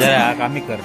जरा कमी कर.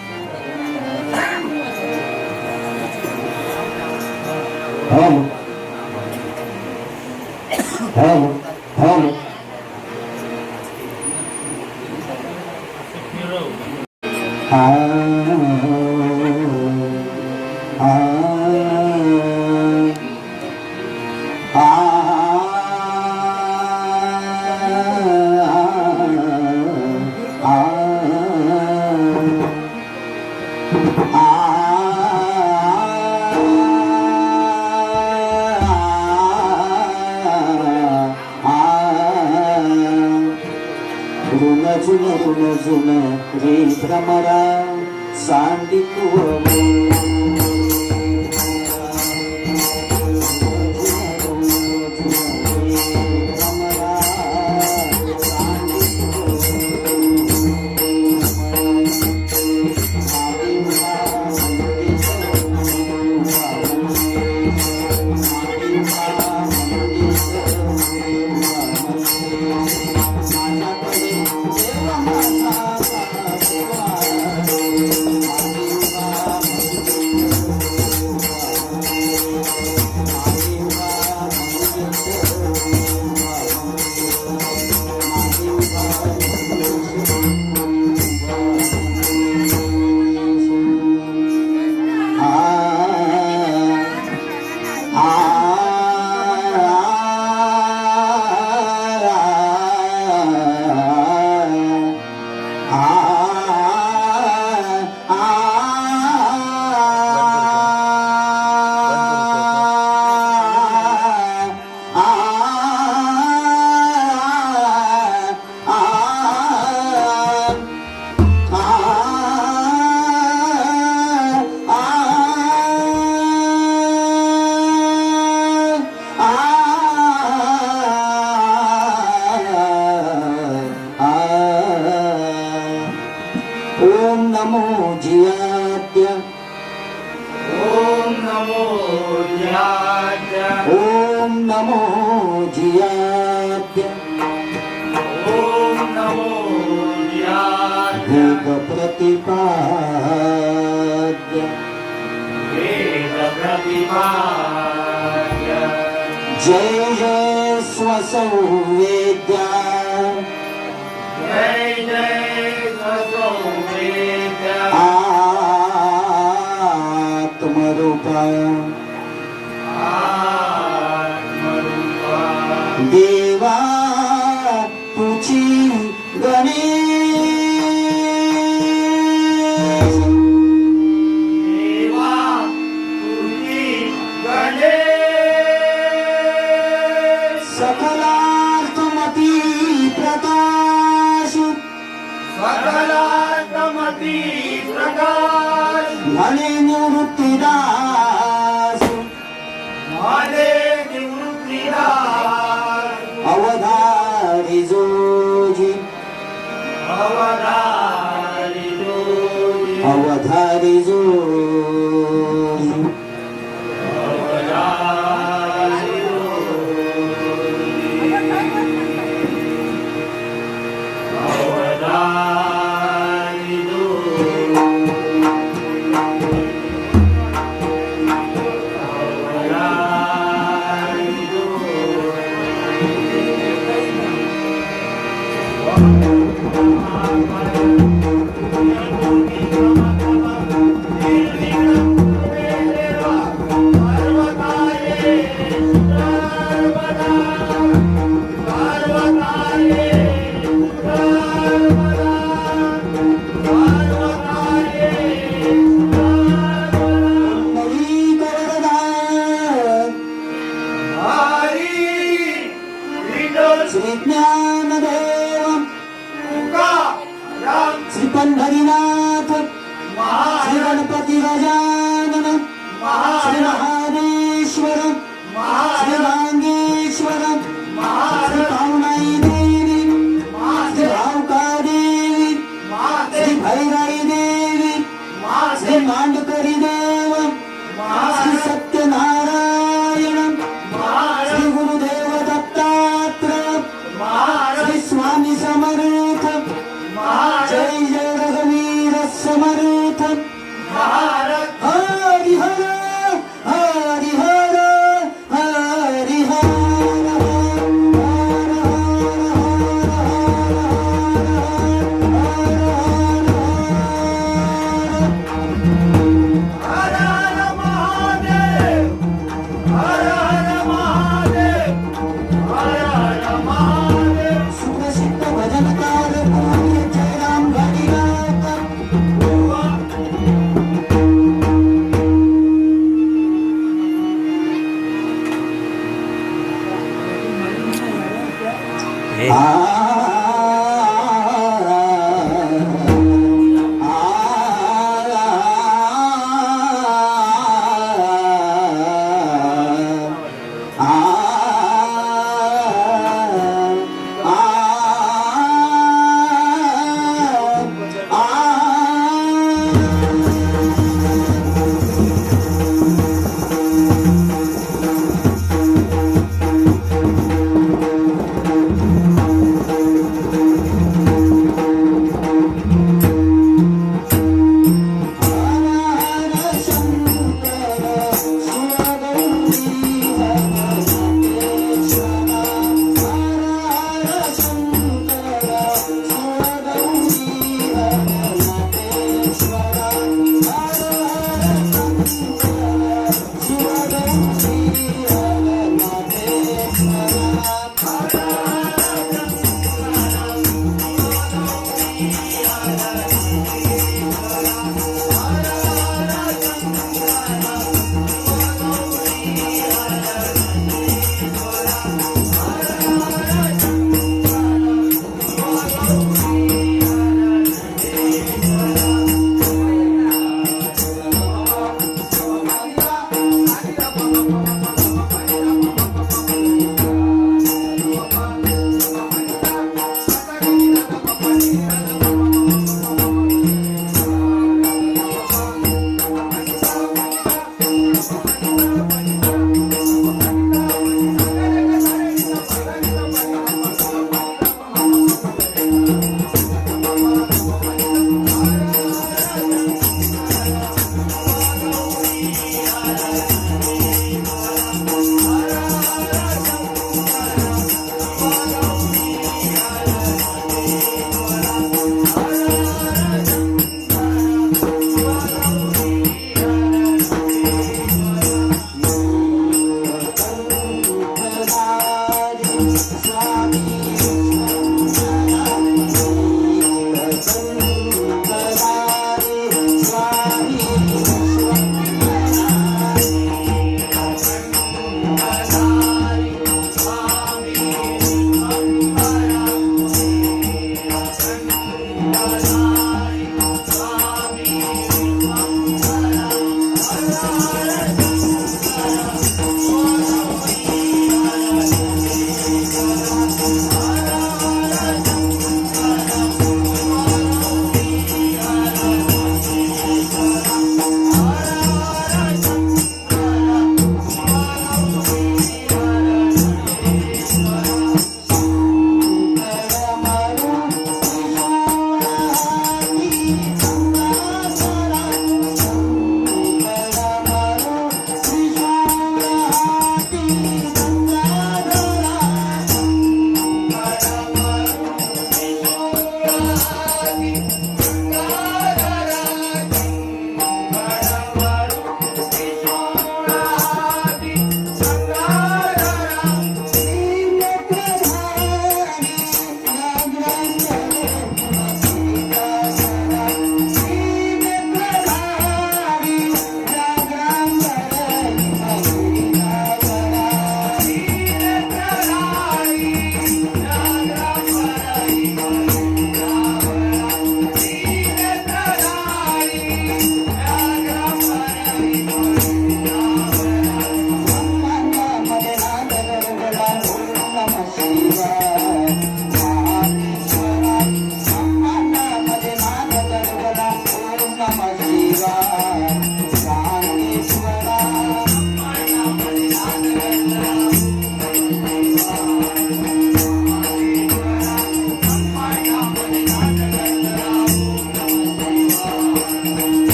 रे भ्रमरा सांडितु जय जय स्वसंवेद्या जय जय स्वसंवेद्या आत्मरूपा देवा तुझी भले निवृत्तीदास अवधारी जोजी अवधारी जोजी गजानन श्री महादेश्वर श्री मांगेश्वर श्री पावनाई देवी श्री भावका देवी श्री भैराई देवी श्री मांडकरी देव श्री सत्यनारायण श्री गुरुदेव दत्तात्रय श्री स्वामी समर्थ जय जय रघुवीर समर्थ हरि हर हरि हर हरि हर सुप्रसिद्ध भजनकार जय राम घाटी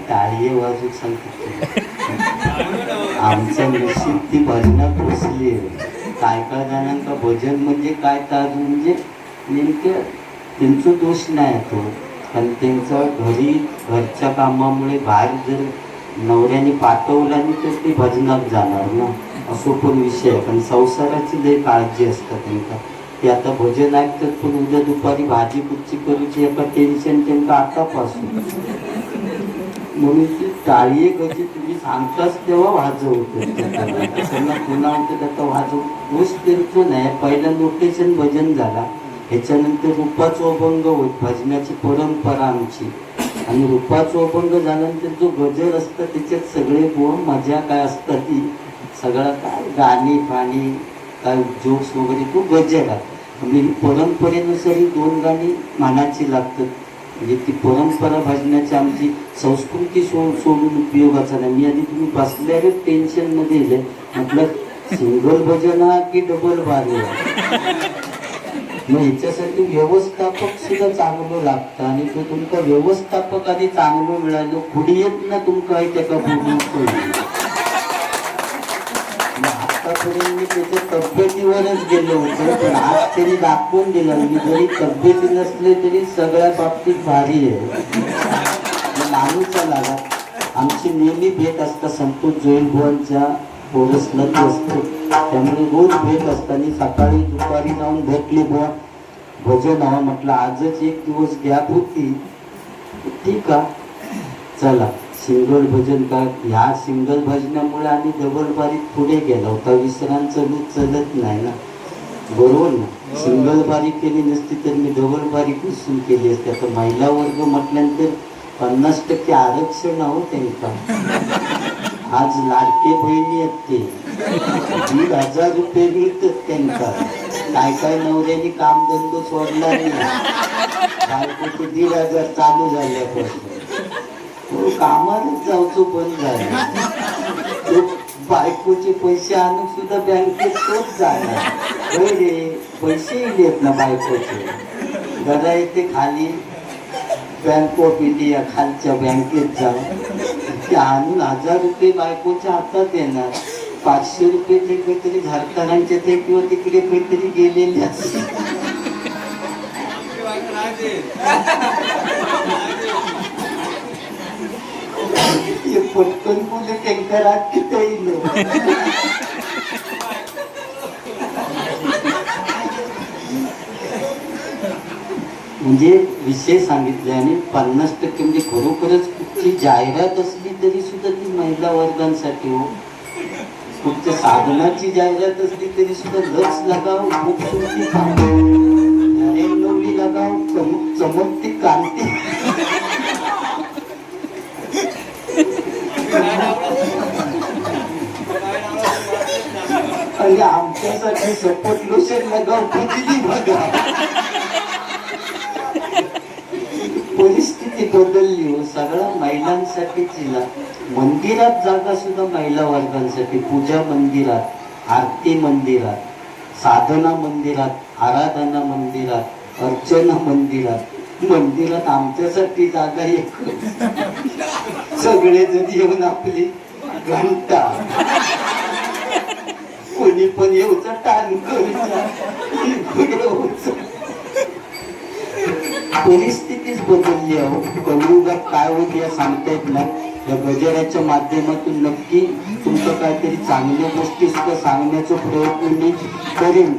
टाळी वाजूक सांगतो आमचं नशीब ती भजना पोचली. काय काय जणांका भजन म्हणजे काय ताज म्हणजे नेमकं त्यांचा दोष नाही तो, पण त्यांचा घरच्या कामामुळे बाहेर जर नवऱ्याने पाठवला नाही तर ते भजनात जाणार ना, असो पण विषय आहे. पण संसाराची लई काळजी असतात त्यांना. ते आता भजन ऐकतात पण उद्या दुपारी भाजी कुच्ची करूची एका टेन्शन त्यांना आतापासून. म्हणून ती टाळी कशी तुम्ही सांगताच तेव्हा वाजवतो त्यांना पुन्हा होतं त्याचा वाजव दोष त्यांचं नाही. पहिला नोटेशन भजन झाला, ह्याच्यानंतर रूपाचं अभंग होत, भजनाची परंपरा आमची. आणि रूपाचं अभंग झाल्यानंतर जो गजर असतं त्याच्यात सगळे गुण मजा काय असतात ती सगळं काय गाणी पाणी काय जोक्स वगैरे तो गजर आहे. म्हणजे ही परंपरेनुसार ही 2 गाणी मानाची लागतात. म्हणजे ती परंपरा भजनाची आमची संस्कृती सोडून उपयोगाचा नाही. मी आधी तुम्ही बसल्यावर टेन्शनमध्ये येईल म्हटलं सिंगल भजन हा की डबल बारी आहे. मग ह्याच्यासाठी व्यवस्थापक सुद्धा चांगलं लागतं आणि तो तुमका व्यवस्थापक आधी चांगलं मिळालं खुडी येत ना तुमका त्याचा बोलून. आतापर्यंत मी त्याच्या तब्येतीवरच गेलो होतो, पण आज त्यांनी दाखवून दिलं मी जरी तब्येती नसले तरी सगळ्या बाबतीत भारी आहे. माणूचा लागा आमची नेहमी भेट असता संतोष जोईल बुवांच्या पोरसलाच असतो, त्यामुळे रोज भेट असताना सकाळी दुपारी जाऊन भेटले बुवा भजन हवा. म्हटलं आजच एक दिवस गॅप होती, ठीक आहे चला सिंगल भजन का. ह्या सिंगल भजनामुळे आम्ही डबल बारीक पुढे गेलो होता. विसरांचं लूक चलत नाही ना, बरोबर ना. सिंगल बारीक केली नसती तर मी डबल बारीक विसून केली असते. आता महिला वर्ग म्हटल्यानंतर 50% आरक्षण आहो त्यांचा. आज लाडके बहिणी आहेत ते 1,500 रुपये मिळतात त्यांचा. काय काय नवऱ्याने कामधंदो सोडला नाही, बायकोचे 1,500 चालू झाल्यापासून कामालाच जाऊचो बंद झाला. तो बायकोचे पैसे आणून सुद्धा बँकेत तोच जाणार रे. पैसे येत ना बायकोचे. दादा येते खाली बँक ऑफ इंडिया खालच्या बँकेत जाऊन ते आणून 1,000 रुपये बायकोच्या हातात येणार. 500 रुपये ते काहीतरी झारखंडांच्या ते किंवा तिकडे काहीतरी गेलेले असते. पटकन मुलं टँकरात तिथे येईल. म्हणजे विषय सांगितले आणि 50% म्हणजे खरोखरच कुठची जाहिरात असली तरी सुद्धा ती महिला वर्गांसाठी हो. कुठच्या साधनाची जाहिरात असली तरी सुद्धा लक्ष लगाव खूपसूरती नवली लगाव चमकती कांती आणि आमच्यासाठी सपोर्ट लोशन लगाव कुठली बघा. परिस्थिती बदलली हो. सगळ्या महिलांसाठीच हिला. मंदिरात जागा सुद्धा महिला वर्गांसाठी. पूजा मंदिरात, आरती मंदिरात, साधना मंदिरात, आराधना मंदिरात, अर्चना मंदिरात. मंदिरात आमच्यासाठी जागा एक. सगळे जण येऊन आपली घंटा कोणी पण येऊचा टान करूचा. परिस्थितीच बदलली आहे. कलियुगात काय होत या सांगता येत नाही. या गजराच्या माध्यमातून नक्की तुमचं काहीतरी चांगल्या गोष्टी सुद्धा सांगण्याचा प्रयत्न मी करेन.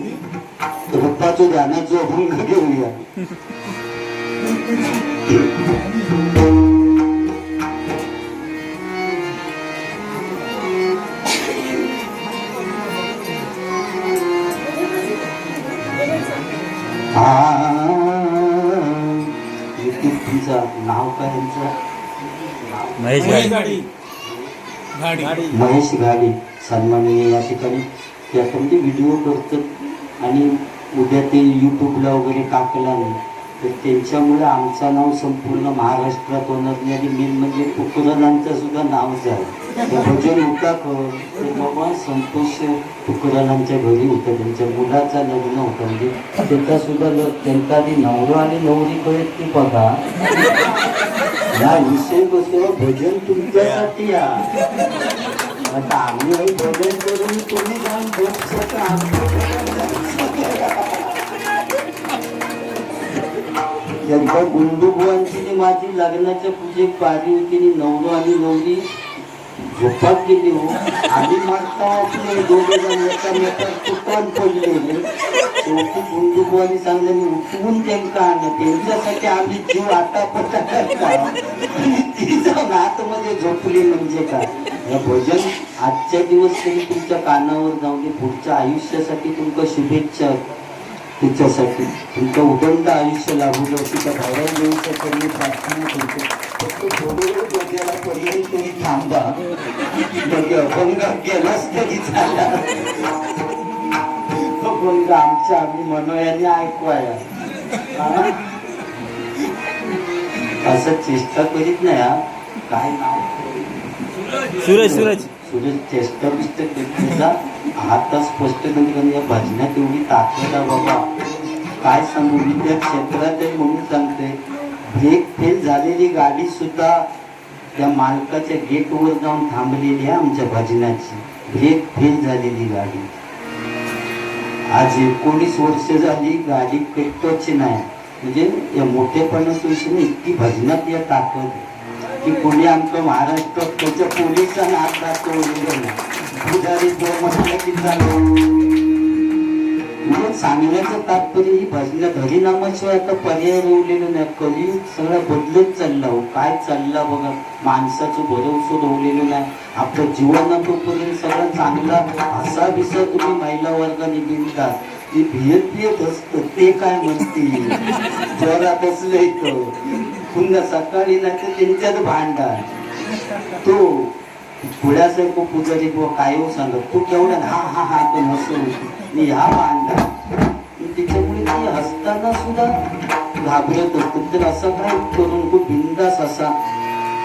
रूपाचं ध्यानाचं अभंग घेऊया. तुमचं नाव काय? महेश घाडी सन्माननीय या ठिकाणी ते आता म्हणजे व्हिडिओ करतात आणि उद्या ते यूट्यूबला वगैरे टाकला नाही तर त्यांच्यामुळे आमचं नाव संपूर्ण महाराष्ट्रात होणार नाही. आणि मेन म्हणजे तुकरालांचं सुद्धा नाव झालं. भजन होता तर बाबा संतोष तुकरालांच्या घरी होतं. त्यांच्या मुलाचं लग्न होतं. म्हणजे त्याचा सुद्धा त्यांचा आधी नवरा आणि नवरी कळत की बघा हा विषय कसं भजन तुमच्यासाठी या. आता आम्ही भजन करून तुम्ही जाऊन त्यांच्या गुंडुबुवांची माझी लग्नाच्या पूजेत पारी होती. नवरो आणि नवरी झोपात गेली हो. आधी मारता आपले दोघे जण एकामेकात तुटून पडलेले. शेवटी गुंडुबुवांनी सांगले उठवून त्यांना आणलं. त्यांच्यासाठी आम्ही जीव आता पता करता ती जाऊन आतमध्ये झोपली. म्हणजे काय या भजन आजच्या दिवस तरी तुमच्या कानावर जाऊन दे. पुढच्या आयुष्यासाठी तुमच्या शुभेच्छा. तिच्यासाठी तुमचं उदंड आयुष्य लाभू अशी त्या भावना देऊसाठी मी प्रार्थना करतो. फक्त थोडं डोक्याला पर्यंत तुम्ही थांबा. म्हणजे अभंग केलाच तरी झाला. अभंग आमच्या आम्ही मनोयाने ऐकवाया. असं चेष्टा करीत नाही. हा काय नाव? सूरज चेष्टा बिष्ट तुझा आता स्पष्ट म्हणजे या भजनात एवढी ताकद आहे बाबा काय सांगू. मी त्या क्षेत्रात आहे म्हणून सांगते. ब्रेक फेल झालेली गाडी सुद्धा त्या मालकाच्या गेटवर जाऊन थांबलेली आहे. आमच्या भजनाची ब्रेक फेल झालेली गाडी. आज 19 वर्ष झाली गाडी पेटतोच नाही. म्हणजे या मोठेपणाच्या विषयी इतकी भजनात या ताकद आहे की कोणी आमचं महाराष्ट्रात त्याच्या पोलिसांना हात दाखवलेलं नाही. पुजारी जो म्हटलं की म्हणून सांगण्याचं तात्पर्य ही भजन हरिनामाशिवाय आता पर्याय राहिलेलं नाही. कलियुग सगळं बदलत चालला हो. काय चालला बघा. माणसाचं भरवसं राहिलेलं नाही. आपलं जीवनापर्यंत सगळं चांगला असा विषय तुम्ही महिला वर्गाने बिनतात. ती भियत असतं ते काय म्हणतील जोरात असलं इथं पुन्हा सकाळी नाही तर त्यांच्यात भांडण. तो पुण्यासारखं पुजारी काय सांगत तू केवढा हा हा हा तो नसो मी ह्या भांडण. त्याच्यामुळे ती हसताना सुद्धा घाबरत असतो. तर असं काय करून तो बिंदास असा.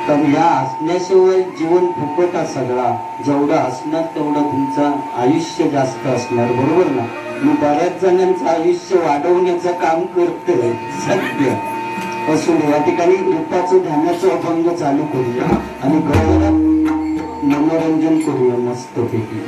तर ह्या हसण्याशिवाय जीवन फुकट आहे सगळा. जेवढा हसणार तेवढं तुमचं आयुष्य जास्त असणार. बरोबर ना. मी बऱ्याच जणांचं आयुष्य वाढवण्याचं काम करतोय सत्य असून या ठिकाणी रूपाचं ध्यानाचं अभंग चालू करूया आणि गजरात मनोरंजन करूया मस्तपैकी.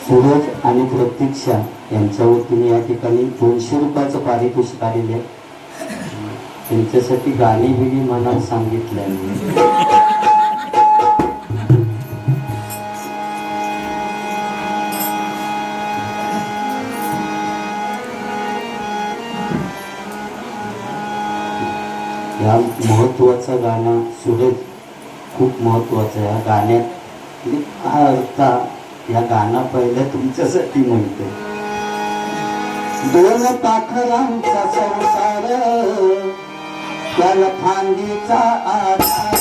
सूरज आणि प्रतीक्षा यांच्या वतीने या ठिकाणी 200 रुपयाचं पारितोषिक आलेले आहे. त्यांच्यासाठी गाणी बिणी मनात सांगितलंय. या महत्वाचा गाणं सूरज खूप महत्वाचं आहे. या गाण्यात म्हणजे काय अर्थ, या गाणं पहिलं तुमच्यासाठी म्हणते. दोन पाखरांचा संसार, त्याला फांदीचा आधार.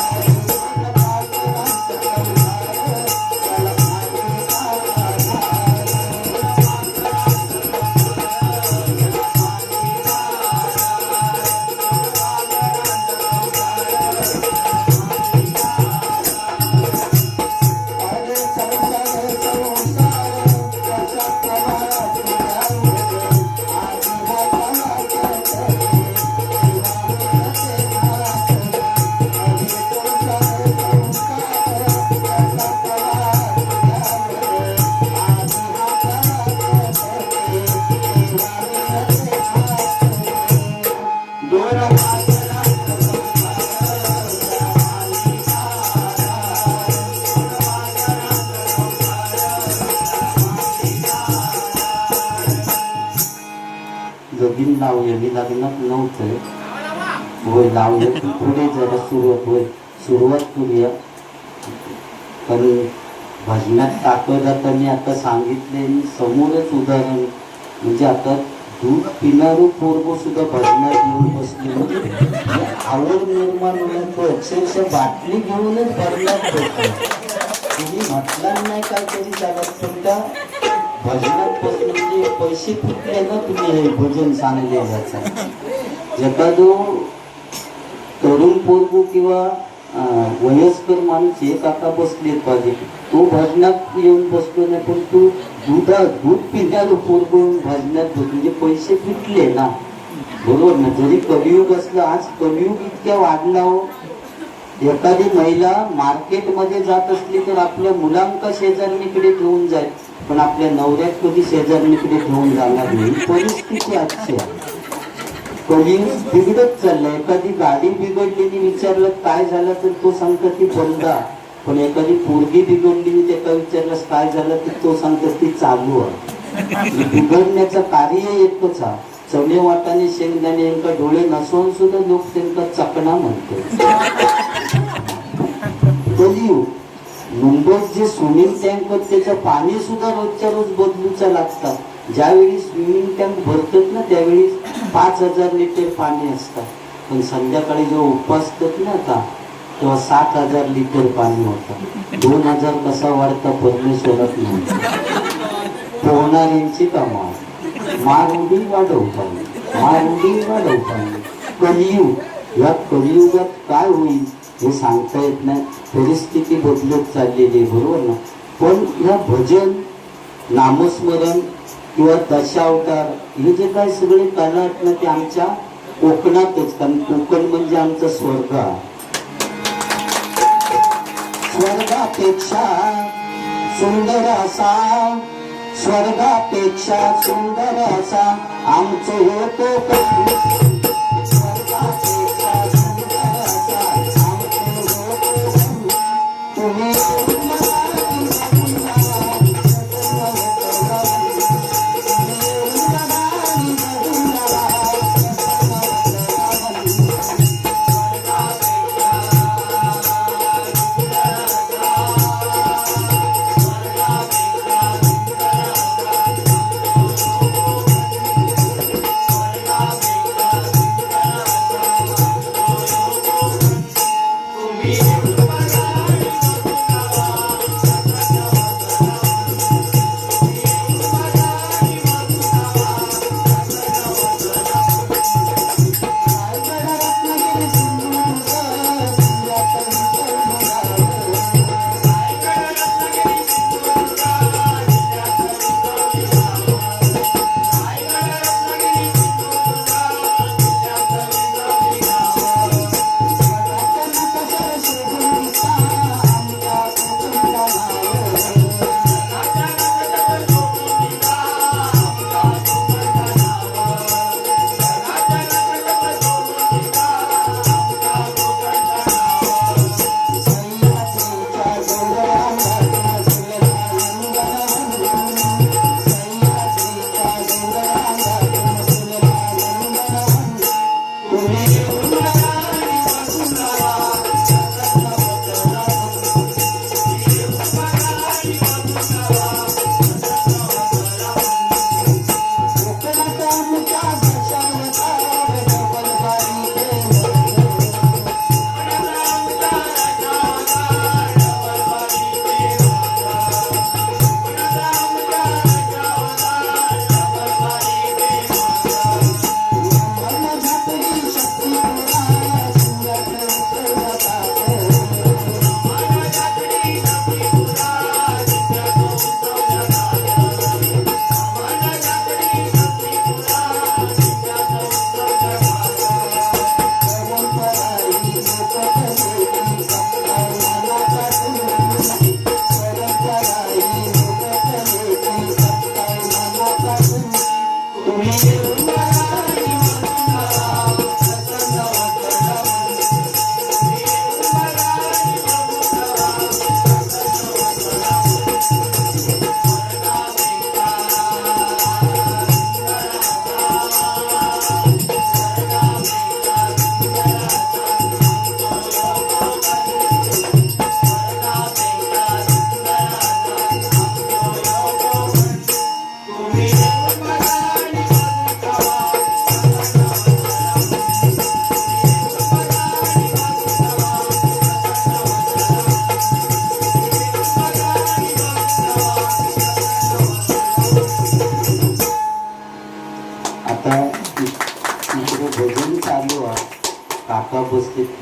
जोगीन लावूया, मी लग्नात नव्हतं होय लावलं. पुढे जरा सुरुवात करूया. पण भजनात ताकद आता मी आता सांगितले, समोरच उदाहरण म्हणजे आता दूध पिणारं पोरगं सुद्धा भजनात येऊन बसले. म्हणजे आवड निर्माण होण्याचं अक्षरशः बाटली घेऊनच भजनात होतं. तुम्ही म्हटलं नाही काय तरी चालत, पण त्या भजनात म्हणजे पैसे फुटले ना तुम्ही हे भजन सांगले. याचा एखादो तरुण पोरगू किंवा वयस्कर माणूस एक आता बसले पाहिजे, तो भजनात येऊन बसतो नाही, पण तू दूध पिण्याला पोरगू भजनात म्हणजे पैसे पिटले ना, बरोबर ना. जरी कलियुग असलं, आज कलियुग इतक्या वाढला हो. एखादी महिला मार्केटमध्ये जात असली तर आपल्या मुलांका शेजारणीकडे ठेवून जाईल, पण आपल्या नवऱ्यात कधी शेजारणीकडे ठेवून जाणार नाही. परिस्थिती आजची आहे. कलियुग बिघडत चाललंय. एखादी गाडी बिघडलेली विचारलं काय झालं तर तो सांगतो ती बंदा, पण एखादी पोरगी बिघडलेली त्याला विचारलं काय झालं तर तो सांगतो ती चालू आहे. बिघडण्याचं कार्य एकच आहे. चवणे वाटाने शेंगदाणे यांना डोळे नसून सुद्धा लोक त्यांना चकणा म्हणतो. कलियुग. मुंबईत जे स्विमिंग टँक त्याचं पाणी सुद्धा रोजच्या रोज बदलूचा लागतात. ज्यावेळी स्विमिंग टँक भरतात ना त्यावेळी 5,000 लिटर पाणी असतात, पण संध्याकाळी जेव्हा उपासतात ना आता तेव्हा 7,000 लिटर पाणी होतं. 2,000 कसा वाढता परमेश्वरात नाही. पोहणाऱ्यांची कमाल. मारुडी वाढवता, मारुडी वाढवता. कलियुग. या कलियुगात काय होईल हे सांगता येत नाही. परिस्थिती बदलत चाललेली आहे, बरोबर ना. पण या भजन, नामस्मरण किंवा दशावतार हे जे काही सगळे कला आहेत ना ते आमच्या कोकणातच, कारण कोकण म्हणजे आमचा स्वर्ग. स्वर्गापेक्षा सुंदर असा, स्वर्गापेक्षा सुंदर असा आमचं हे कोकण.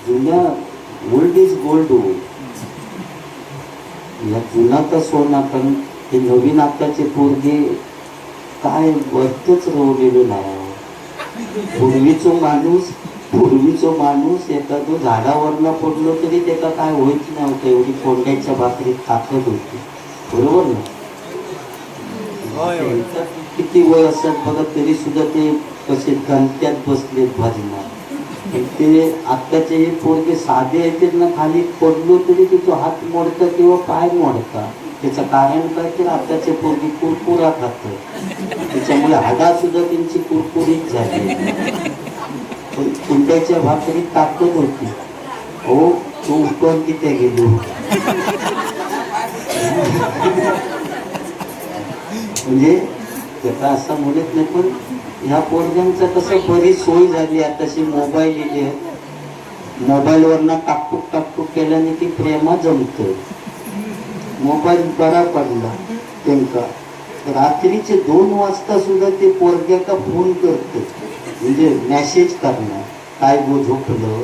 जुन्या ओल्ड इज गोल्ड हो. या जुना तर सोना, पण हे नवीन आताचे पोरगे काय वरतच रोवलेलो नाही. पूर्वीचो माणूस एखादं झाडावरनं पडलो तरी त्याला काय होईच नव्हतं. एवढी कोंड्याच्या भाकरीत ताकद होती. बरोबर ना? किती वय असतात बघा, तरी सुद्धा ते कसे गणत्यात बसलेत भाजणार. ते आत्ताचे हे पोरगे साधे आहेत ना, खाली पडलो तरी तिथं हात मोडता किंवा पाय मोडता. त्याचं कारण काय, तर आत्ताचे पोरगे कुरकुरा खातात, त्याच्यामुळे हाडा सुद्धा त्यांची कुरकुरीत झाली. पण कुंड्याच्या भाकरीत ताकद होती. हो, तो उठून तिथे गेलो. म्हणजे त्याचा असं म्हणत नाही, पण ह्या पोरग्यांचं कसं बरी सोय झाली. आताशी मोबाईल येते, मोबाईलवरनं टाकटूक केल्याने ती प्रेमा जमत. मोबाईल बरा पडला त्यांका. रात्रीचे 2 वाजता सुद्धा ते पोरग्याचा फोन करते, म्हणजे मेसेज करणार, काय गो झोपलं.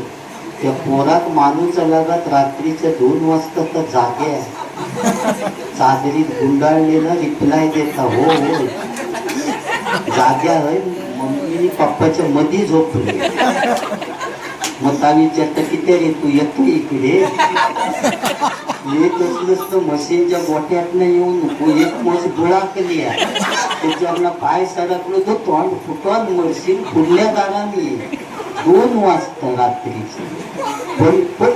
त्या पोरात माणूस लागत रात्रीच्या 2 वाजता तर जागे आहे, चादरीत गुंडाळलेला रिप्लाय देता. हो हो, जाग्या आहे, मम्मी पप्पाच्या मध्ये झोपले. मग त्या विचारता किती रे तू, येतो इकडे. येत असलंच तर मशीनच्या गोट्यात नाही येऊ नको. एक मस गुळाकली आहे, त्याच्यावरनं पाय सरकलो तर तोंड फुटून मशीन पुढल्या दाराने. 2 वाजता रात्रीची. पण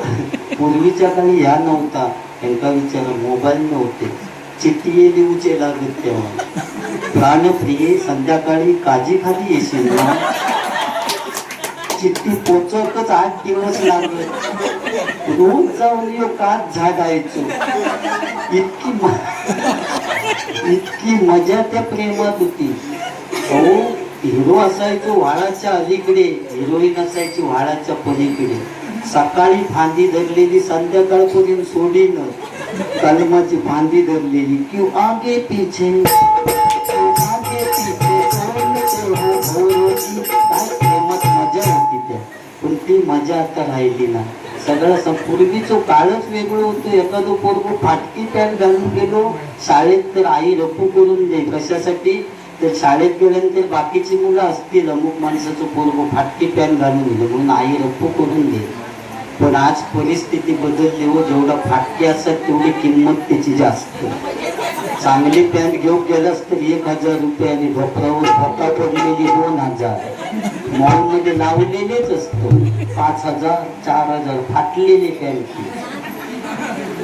पूर्वीच्या काळी ह्या नव्हता. त्यांचा विचार, मोबाईल नव्हते, चिठ्ठी लिहूचे लागत तेव्हा. प्राणप्रिय, संध्याकाळी काजी खाली येशील ना. चिठ्ठी पोचवतच 8 दिवस लागले. रोज जाऊन यो काच झाडायचो. इतकी मजा त्या प्रेमात होती. अहो, हिरो असायचो व्हाळाच्या अलीकडे, हिरोईन असायची व्हाळाच्या पलीकडे. सकाळी फांदी धरलेली संध्याकाळपर्यंत सोडीन, कलमाची फांदी धरलेली की आगे पीछे मजा होती त्या. पण ती मजा आता राहिली ना. सगळं पूर्वीचं काळच वेगळं होतं. एखादं पोरगं फाटकी पॅन्ट घालून गेलो शाळेत, तर आई रफू करून दे. कशासाठी, तर शाळेत गेल्यानंतर बाकीची मुलं असतील, अमुक माणसाचं पोरगं फाटकी पॅन्ट घालून गेलं म्हणून आई रफू करून दे. पण आज परिस्थिती बदलली हो. जेवढा फाटके असतात तेवढी किंमत त्याची जास्त. चांगली पॅन्ट घेऊन गेलास तर 1000 रुपये आणि भोपरावर भोका पडलेली 2000. मॉलमध्ये लावलेलेच असतो 5000 4000 फाटलेली पॅन्ट.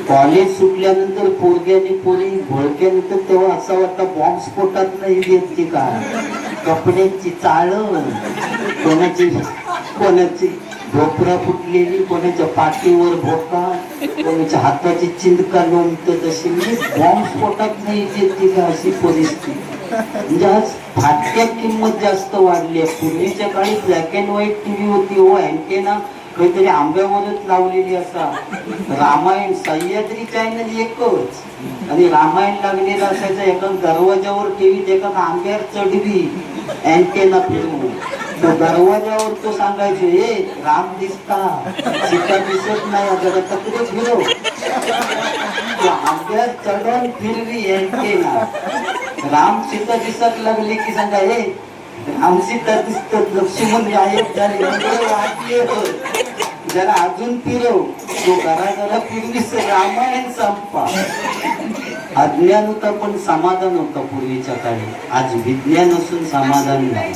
कॉलेज सुटल्यानंतर पोरग्याने पोरी भोळक्यानंतर तेव्हा असं वाटतं बॉम्ब स्फोटात नाही देत ती का. कपड्यांची चाळ, कोणाची भोपरा फुटलेली, कोणाच्या पाठीवर भोका, कोणाच्या हाताची चिंदका लोंबत, तशी म्हणजे बॉम्ब स्फोटात नाही येते का अशी परिस्थिती. म्हणजे आज फाटक्यात किंमत जास्त वाढली आहे. पूर्वीच्या काळी ब्लॅक अँड व्हाईट टीव्ही होती हो, अँटेना काहीतरी आंब्यावरच लावलेली असा. रामायण सह्याद्री चॅनल एकच, आणि रामायण लागलेला असायचा. एका दरवाजावर टीव्ही, एका आंब्यावर चढवी अँटेना फिरवून. तो दरवाजावर तो सांगायचो, हे राम दिसता, सीता दिसत नाही, जरा तकडे फिरव. आंब्यात चढून फिरवी अँटेना. राम सीता दिसत लागली की सांगा, हे राम सीता दिसतात, लक्ष्मण गायब झाले, जरा अजून फिरव. तो जरा फिरवीस, रामायण संपा. अज्ञान होता पण समाधान होतं पूर्वीच्या काळी. आज विज्ञान असून समाधान नाही.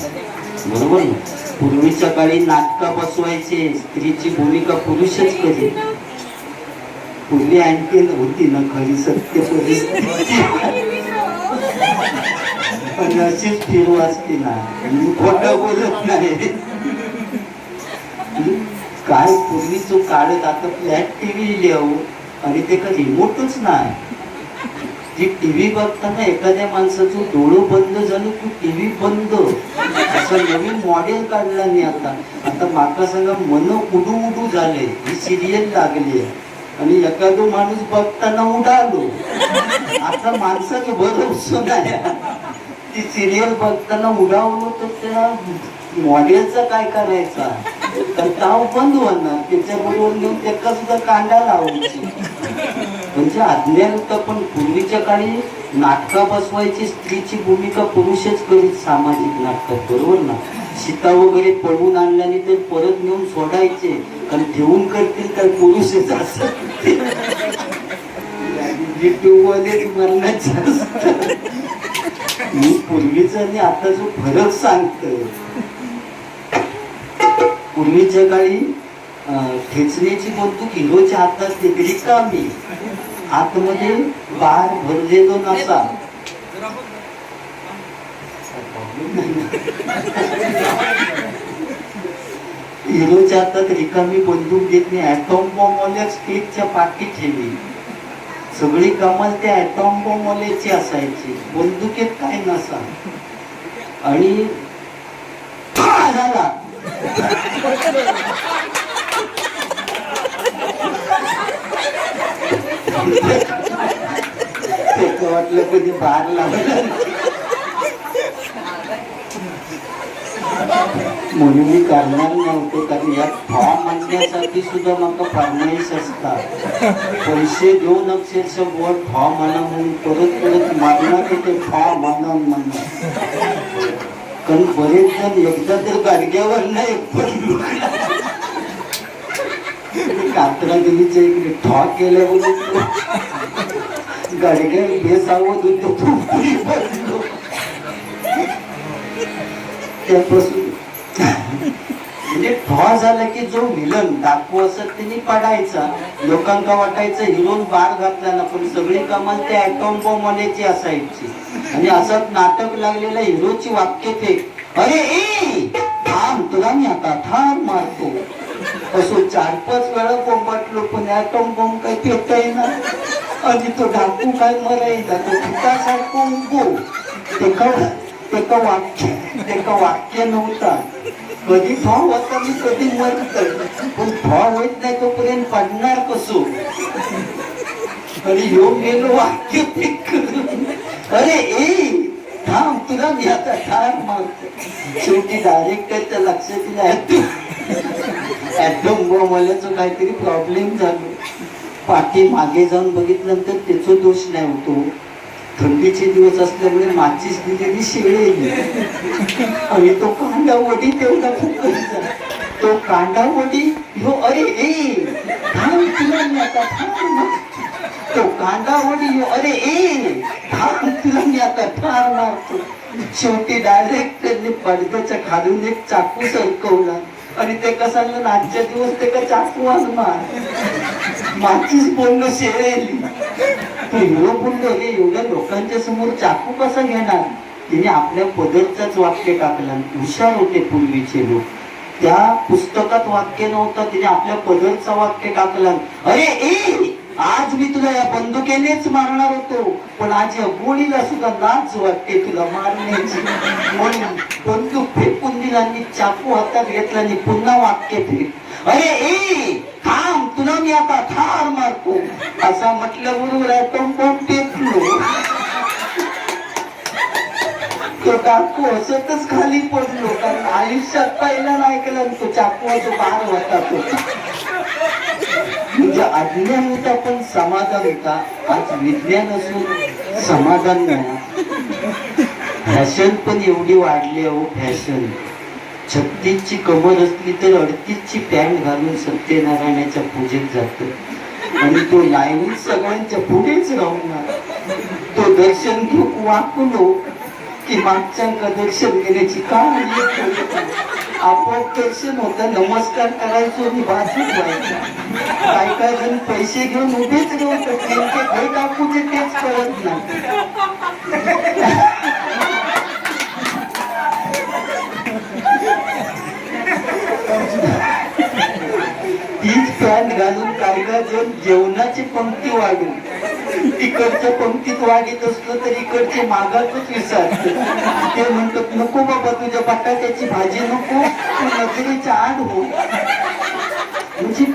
बरोबर ना. पूर्वीच्या काळी नाटका बसवायचे, स्त्रीची भूमिका पुरुषच करी. पूर्वी आणखी होती ना खरी सत्य परिस्थिती, पण अशीच फिरू असते ना. खोटं बोलत नाही. काय पूर्वीचं काळच. आता फ्लॅट टीव्ही लिहू आणि ते का रिमोटच नाही. जी टीव्ही बघताना एखाद्या माणसाचं डोळं बंद झालं की टीव्ही बंद, असं नवीन मॉडेल काढला नाही. आता माका सांगा, मन उडू झाले. ही सिरियल लागली आहे आणि एखादं माणूस बघताना उडालो. आता माणसाचं भरोसा नाही. ती सिरियल बघताना उडावलो तर त्या मॉडेलचा काय करायचा. तर ताव बंद होणार, त्याच्याबरोबर नेऊन त्याला सुद्धा कांदा लावायची. म्हणजे अज्ञान होतं. पण पूर्वीच्या काळी नाटकं बसवायची, स्त्रीची भूमिका पुरुषच करीत सामाजिक नाटकात, बरोबर ना. सीता वगैरे पळवून आणल्याने ते परत नेऊन सोडायचे, कारण ठेवून करतील तर पुरुषच असं मरणाचं असतं. मी पूर्वीचा आणि आता जो फरक सांगतोय, पूर्वीच्या काळी ठेचण्याची बंदूक हिरोच्या हातात रिकामी, आतमध्ये बार भरलेलो नसा. हिरोच्या हातात रिकामी बंदूक घेत नाही. ऍटॉम बॉम्बवाल्या स्टेजच्या पाठी ठेवली. सगळी कमाल त्या ऍटॉम बॉम्बवाल्याची असायची, बंदुकीत काय नसा. आणि झाला त्याचं वाटलं कधी बार लागला, म्हणून मी करणार नव्हतो. कारण यात फॉर्म आणण्यासाठी सुद्धा मला फरमाईश असतात. पैसे देऊन अक्षरशः बोट फॉर्म आणा म्हणून परत परत मागणार की ते फॉर्म आणा म्हणणार. कारण बरेच जण एकदा तर गाडग्यावर नाही पडलो. कात्रा देवीच्या इकडे ठॉ केल्यावर गाडग्या बेसावत होतो. त्यापासून म्हणजे ठॉ झाला की जो विलन डाकू असत त्यांनी पडायचा. लोकांका वाटायचं हिरोन बार घातला ना, पण सगळी कमाल त्या ऍटॉम बॉम्ब वाल्याची असायची. आणि असंच नाटक लागलेल्या हिरोची वाक्य फेक, अरे ए थांब तुला मी आता ठार मारतो. असो 4-5 वेळा बोंबाटलो, पण ऍटॉम बॉम्ब काही फेकता येणार. आणि तो डाकू काय मरायचा, तो पितासारखं उभो. एका वाक्य नव्हता. कधी भाव होता मी कधी मरत, पण भाव होत नाही तोपर्यंत पडणार कसो. आणि योग गेलो वाक्य पिक, अरे ए थांब तुला मी आता ठार मारतो. शेवटी डायरेक्टरच्या लक्षात दिला ऍटॉम बॉम्बवाल्याचं काहीतरी प्रॉब्लेम झालो. पाठी मागे जाऊन बघितल्यानंतर त्याचा दोष नाही होतो. थंडीचे दिवस असल्यामुळे माचीस दिलेली शेळी आणि तो कांदा वडी तेवढा फुकायचा. तो कांदा वडी हो, अरे ए थांब तुला मी आता ठार. तो कांदा वडी हो, अरे ए थांब तुला मी आता ठार मारतो. शेवटी डायरेक्ट त्यांनी पडद्याच्या खालून एक चाकू सरकवला आणि ते कसं आजच्या दिवस ते का चाकू आणणार. माचीस बोललो शेळेली. तो हिरो बोललो, हे एवढ्या लोकांच्या समोर चाकू कसा घेणार. तिने आपल्या पदरचाच वाक्य टाकला. हुशार होते पूर्वीचे लोक. त्या पुस्तकात वाक्य नव्हतं, तिने आपल्या पदरचा वाक्य टाकला, अरे ए आज मी तुला या बंदुकेनेच मारणार होतो, पण आज या गोळीला सुद्धा लाज वाटते तुला मारण्याची. म्हणून बंदूक फेकून दिला आणि चाकू हातात घेतला आणि पुन्हा वाक्य फेक, अरे ए थांब तुला मी आता ठार मारतो. असा म्हटलं बरोबर ऍटॉम बॉम्ब फेकलो. तो डाकू हसतच खाली पडलो, कारण आयुष्यात पहिला नाही ऐकलं तो चाकूचा बार होता तो. म्हणजे अज्ञान होता पण समाधान होता. आज विज्ञान असून समाधान नाही. फॅशन पण एवढी वाढली हो. फॅशन 36ची कमर असली तर 38ची पॅन्ट घालून सत्यनारायणाच्या पूजेत जातो. आणि तो लाईनीत सगळ्यांच्या पुढेच राहणार. तो दर्शन घेऊ वाकलो की मागच्यांका दर्शन घेण्याची काय आपोआप दर्शन होतं. नमस्कार करायचो आणि वाचून व्हायचा. काय जण पैसे घेऊन उभेच राहतात, त्यांचे घर टाकूचे तेच कळत नाही. तीच पॅन्ट घालून काय जण जेवणाची पंक्ती वाढून इकडच्या पंक्तीत वाढीत असलो तर इकडचे मागातच विसरत. ते म्हणतात नको बाबा तुझ्या बटाट्याची भाजी नको, तू नजरेच्या आड हो. म्हणजे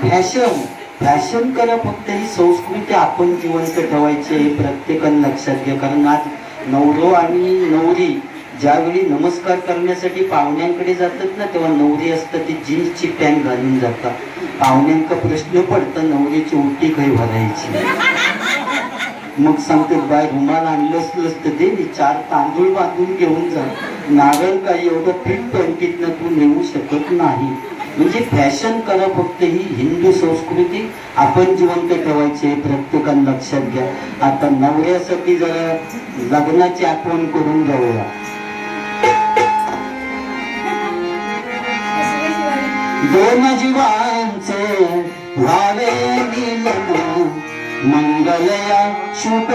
फॅशन करा, फक्त ही संस्कृती आपण जिवंत ठेवायची हे प्रत्येकाने लक्षात घ्या. कारण आज नवरो आणि नवरी ज्यावेळी नमस्कार करण्यासाठी पाहुण्यांकडे जातात ना, तेव्हा नवरी असतात ती जीन्सची पॅन्ट घालून जातात. पाहुण्यांका प्रश्न पडतात नवरीची उलटी काही भरायची. मग सांगते बाय रुमाल आणलं असलं तर दे, 4 तांदूळ बांधून घेऊन जा. नारळ काही एवढं फिट पॅन्टीतनं तू नेऊ शकत नाही. म्हणजे फॅशन करा फक्त, ही हिंदू संस्कृती आपण जिवंत ठेवायची प्रत्येकाने लक्षात घ्या. आता नवऱ्यासाठी जरा लग्नाची आठवण करून जाऊया. दोन जीवांचे व्हावे मिलन, मंगलया शुभ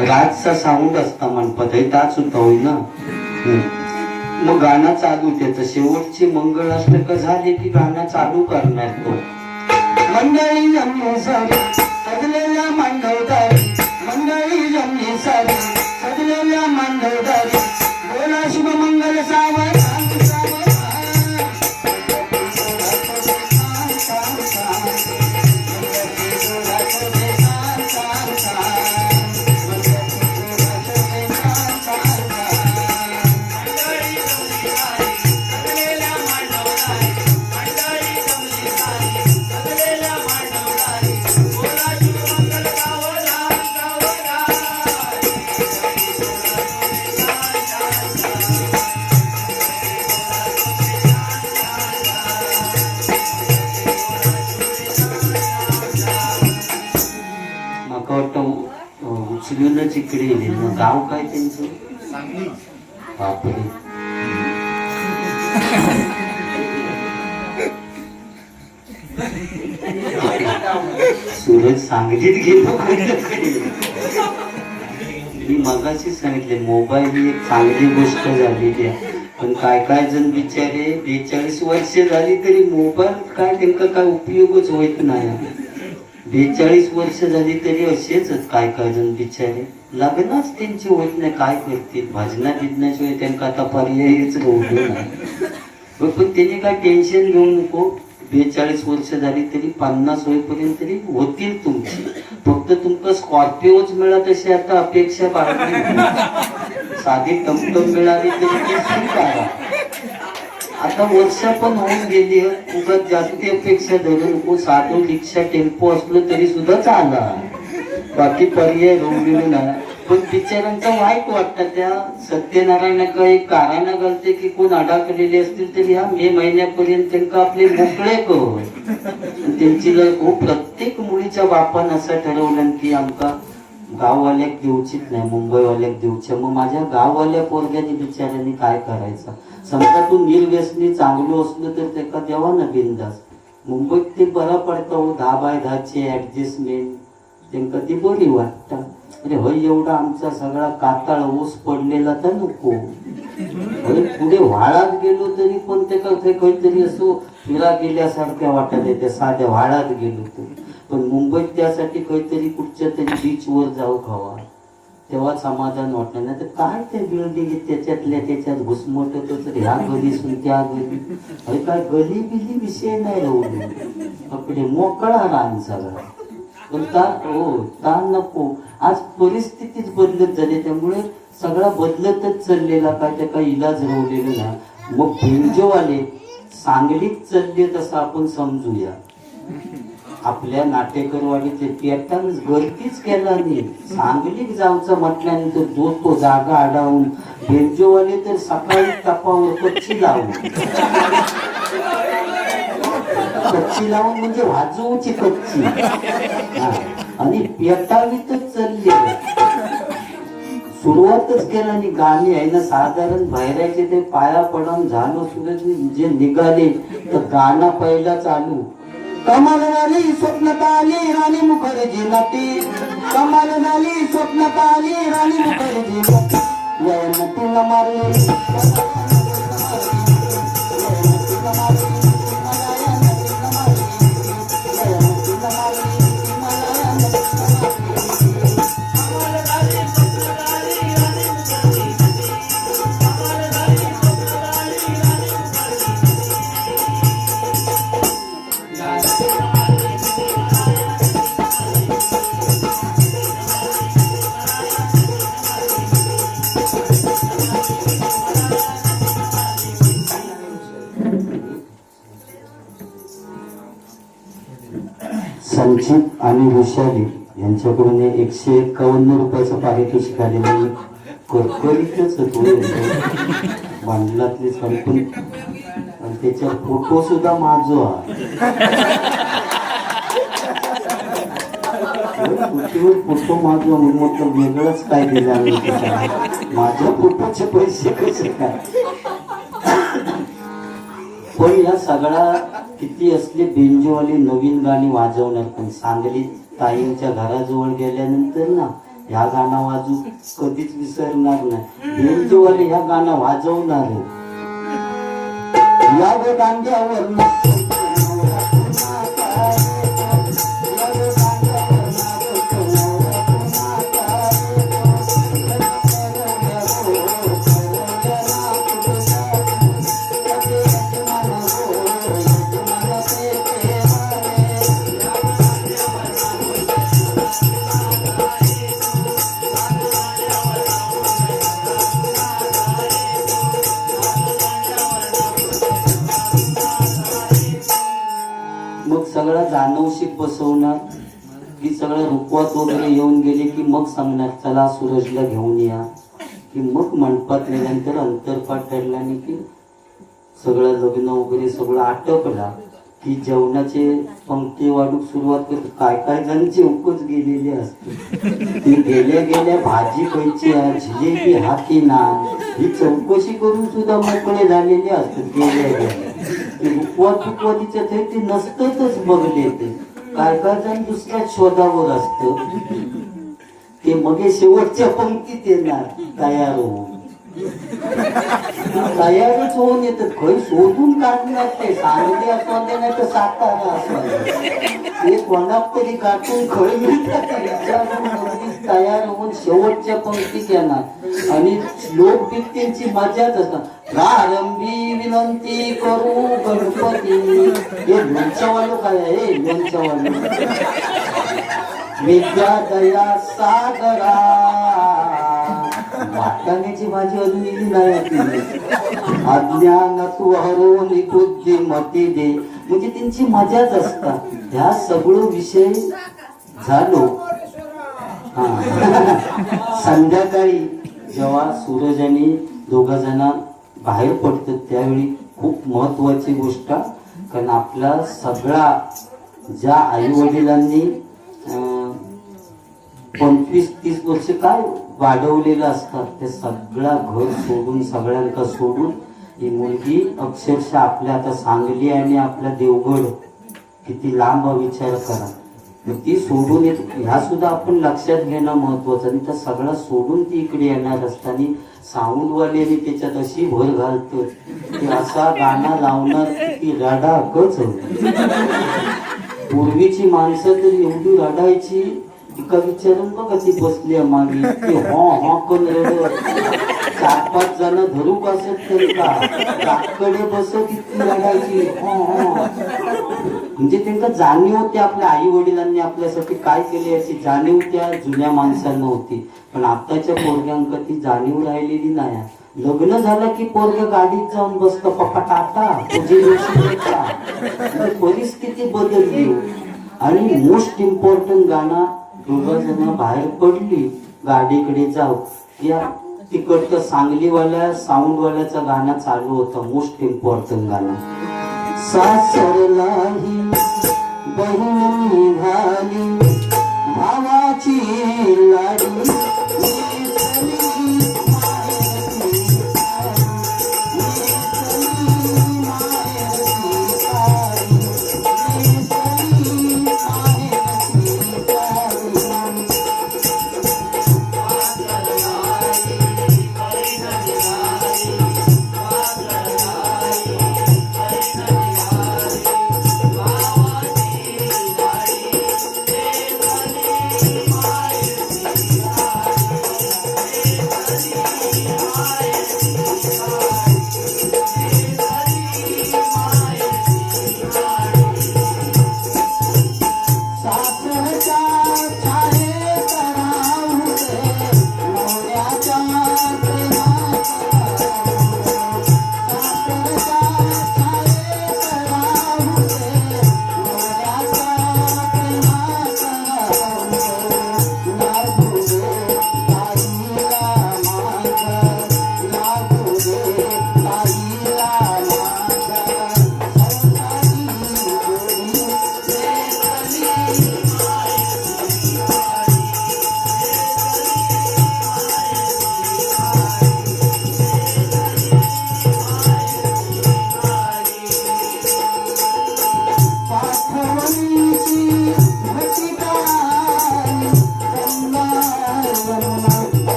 राजचा साऊंड असता म्हणपत आहे ताच होता होई ना. मग गाणं चालू त्याचं शेवटची मंगळाष्टक झाली की गाणं चालू करणार तो. मंडळी जमली सारी सजलेल्या मांडवदारी, मंडळी जमली सारी सजलेल्या मांडवदारी, बोला शुभ मंगल सावधान. उचलूनच इकडे येईल. मग गाव काय त्यांचं? बापरे. सूरज सांगलीत गेलो. मी मगाशी सांगितले मोबाईल ही एक चांगली गोष्ट झालेली आहे, पण काय काय जण बिचारे 42 वर्ष झाली तरी मोबाईल काय त्यांना काय उपयोगच होत नाही. 42 वर्ष झाली तरी असेच काय काय जण बिचारे लग्नच त्यांची होत नाही. काय करतील? भाजना बिजण्याशिवाय त्यांना आता पर्यायच राहतो नाही. पण त्याने काय टेन्शन घेऊ नको. 42 वर्ष झाली तरी 50 होईपर्यंत तरी होतील तुमची. फक्त तुमका स्कॉर्पिओच मिळत अशी आता अपेक्षा बाळगली. साधी टमटम मिळाली तरी ती स्वीकारा. आता वर्ष पण होऊन गेली, उगाच जास्ती अपेक्षा धरू नको. साधू रिक्षा टेम्पो असलो तरी सुद्धा चाला, बाकी पर्याय रोवलेले नाही. पण बिचारांचं वाईट वाटतं. त्या सत्यनारायणाका एक कारण घालते की कोण अडकलेले असतील तरी ह्या मे महिन्यापर्यंत त्यांना आपले मोकळे कर. त्यांची प्रत्येक मुलीच्या बापान असं ठरवलं की आमका गाववाल्याक देऊचीच नाही, मुंबईवाल्याक देऊच्या. मग माझ्या गाववाल्या पोरग्याने बिचाऱ्यांनी काय करायचं? समजा तू निर्व्यसनी चांगलो असलो तर त्याका द्यावा ना बिंदास. मुंबईत ते बरा पडतं 10x10 ऍडजस्टमेंट, त्यांना ती बरी वाटतं. अरे होय, एवढा आमचा सगळा काताळ ऊस पडलेला तर नको. अरे पुढे व्हाळात गेलो तरी पण ते काहीतरी असो फिरा गेल्यासारख्या वाटत आहे. त्या साध्या व्हाळात गेलो तरी. पण मुंबईत त्यासाठी काहीतरी कुठच्या तरी बीचवर जाऊ खावा, तेव्हा समाधान वाटलं. नाही तर काय ते बिल्डिंग त्याच्यातल्या त्याच्यात घुसमटत तर ह्या गलीसून त्या गली. अरे काय गली बिली विषय नाही राहू, आपले मोकळा रान सगळा. पण ताण नको. आज परिस्थितीच बदलत झाली, त्यामुळे सगळा बदलतच चाललेला. काय त्या काही इलाज राहिलेला नाही. मग बेंजोवाले सांगलीत चालले तसं आपण समजूया. आपल्या नाटेकरवाडीचे पेटांच गर्दीच केला नाही. सांगलीत जाऊचं म्हटल्यानंतर तो जागा अडावून बेंजोवाले तर सकाळी तपावर कच्ची लावून म्हणजे वाजवूची कच्ची आणि पेटावीतच चालले. सुरुवातच केला आणि गाणी आहे ना साधारण बाहेरचे ते पाया पडून झालो सुद्धा जे निघाले तर गाणं पहिला चालू. कमाल झाली स्वप्नात आली राणी मुखर्जी नटी, कमाल झाली स्वप्नात आली राणी मुखर्जी नटी. या नटीला मारले संचित आणि वृषाली यांच्याकडून 151 रुपयाचं पारितोषिक आलेलं. करकरीतच होतो बांधलातले संपून. आणि त्याच्या फोटो सुद्धा माझो फोटो माझो म्हणून वेगळंच काय दिलं माझ्या फोटोचे पैसे कसे काय. पण या सगळा किती असले बेंजोवाले नवीन गाणी वाजवणार. पण सांगलीत ताईंच्या घराजवळ गेल्यानंतर ना ह्या गाणं वाजू कधीच विसरणार नाही. बेंजोवाले ह्या गाणं वाजवणार या दांड्यावर. सगळं जाणवशीक बसवणार की सगळं रुपवात वगैरे येऊन गेले की मग सांगणार चला सूरजला घेऊन या. की मग मंडपात नेल्यानंतर अंतरपाठ ठरला नाही की सगळं लग्न वगैरे सगळं आटपला की जेवणाचे पंक्ती वाढूक सुरुवात करतो. काय काय जणांचे उपच गेलेले असते. ती गेल्या गेल्या भाजी खायची जिलेबी हाती ना ही चौकशी करून सुद्धा मोकळे झालेले असतात. गेल्या गेल्या उपवादीच्या ते नसतच बघले. ते काय काय जण दुसऱ्या शोधावर असत. ते मग शेवटच्या पंक्तीत येणार तयार होऊन. तयारच होऊन येतात. खय शोधून काढणार ते सांगली असं नाही तर सातारा असं ते कोणाक तरी काढून खय तयार होऊन शेवटच्या पंक्तीत येणार. आणि लोक त्यांची मजाच असतात. प्रारंभी विनंती करू गणपती. हे लोणच्यावालो काय आहे? लोणच्यावालो विद्या दया सागरा. वाटाण्याची भाजी अजून दिली नाही. अज्ञान तू हरवून बुद्धिमती दे. म्हणजे त्यांची मजाच असतात. ह्या सगळं विषय झालो. संध्याकाळी जेव्हा सूरज आणि दोघा जण बाहेर पडतात त्यावेळी खूप महत्वाची गोष्ट, कारण आपला सगळा ज्या आई वडिलांनी 25-30 वर्ष काय वाढवलेलं असतात ते सगळं घर सोडून सगळ्यांका सोडून ही मुलगी अक्षरशः आपल्या आता सांगली आणि आपल्या देवगड किती लांब विचार करा. ती सोडून येत. ह्या सुद्धा आपण लक्षात घेणं महत्वाचं. आणि त्या सगळं सोडून ती इकडे येणार असताना साऊंडवाले आणि त्याच्यात अशी भर घालतो की असा गाणं लावणार ती रडाकच होती. पूर्वीची माणसं तर एवढी रडायची. तिका विचारून बघा ती बसली मागे ती हो कोण रड. 4-5 जण धरू बसत तरी का काकडे बसत इतकी रडायची. म्हणजे त्यांना जाणीव होती आपल्या आई वडिलांनी आपल्यासाठी काय केले याची जाणीव त्या जुन्या माणसांना होती. पण आताच्या पोरग्यांका ती जाणीव राहिलेली नाही. लग्न झालं की पोरग गाडीत जाऊन बसतं पप्पा टाटा म्हणजे परिस्थिती बदलली. आणि मोस्ट इम्पॉर्टंट गाणं दोघं जण बाहेर पडली गाडीकडे जाऊ या तिकडचं सांगलीवाल्या साऊंडवाल्याचं गाणं चालू होतं. मोस्ट इम्पॉर्टंट गाणं. सासरलाही बहीण निघाली भावाची लाडी.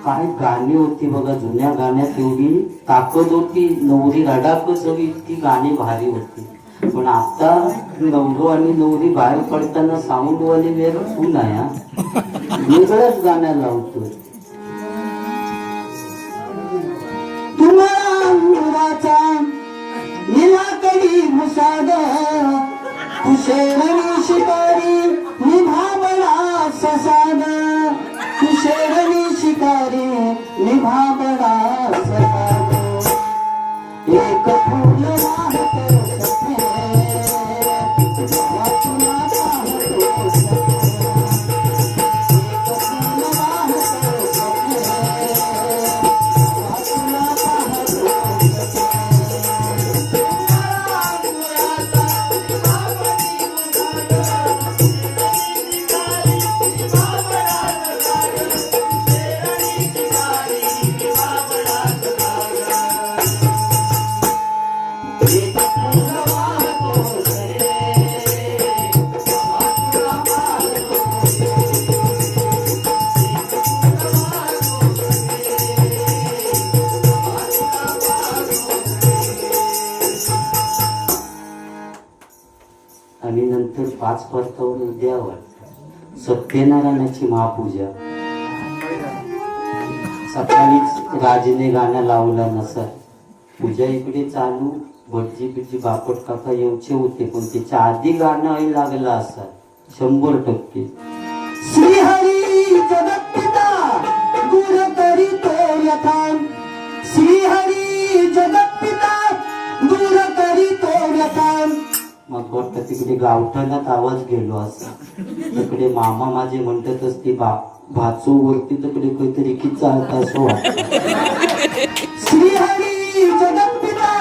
काय गाणी होती बघा. जुन्या गाण्यात एवढी ताकद होती. नवरी रडाकच हवी इतकी गाणी भारी होती. पण आता नवरो आणि नवरी बाहेर पडताना साऊंडवाले वेगळं तू नाही वेगळ्याच गाण्या लावतो. तुम्हाला निलाकडी मुसाद कुशेरणी शिकारी निभाबळा ससाद. कुशेरणी शिकारी निभाबळा ससाद. एक फूल वाहतो 5 परतावून द्यावर सत्यनारायणाची महापूजा. सकाळीच राजेने गाणं लावलं नसर, पूजा इकडे चालू, भटजी बिटजी बापट काका येऊचे होते, पण त्याच्या आधी गाणं लागलं असं 100%. श्रीहरी जगत्पिता दूर करीतो व्यथा, श्रीहरी जगत्पिता दूर करीतो व्यथा. मग वाटतं तिकडे गावठाणात आवाज गेलो असा. तिकडे मामा माझे म्हणतात असते भाचो वरती तिकडे काहीतरी किच्चा आता असं वाटतं. श्रीहरी जगत्पिता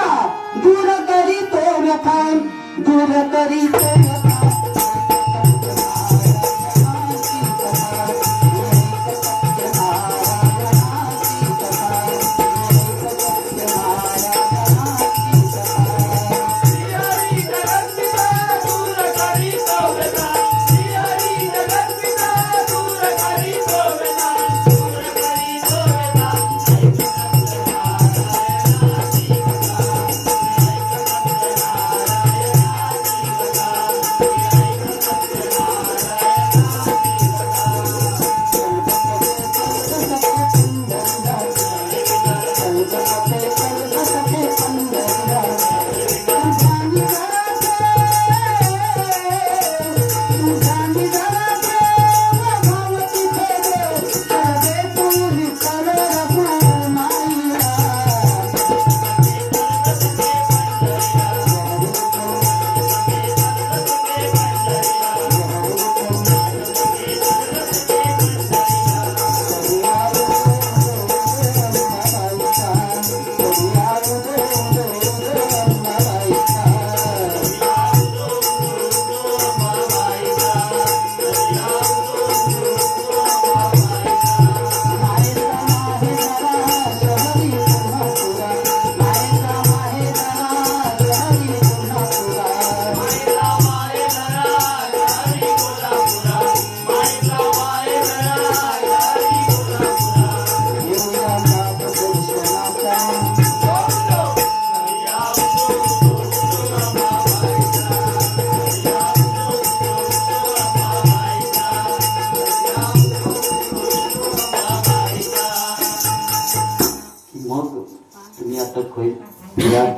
दूर करीतो व्यथा, दूर करीतो व्यथा.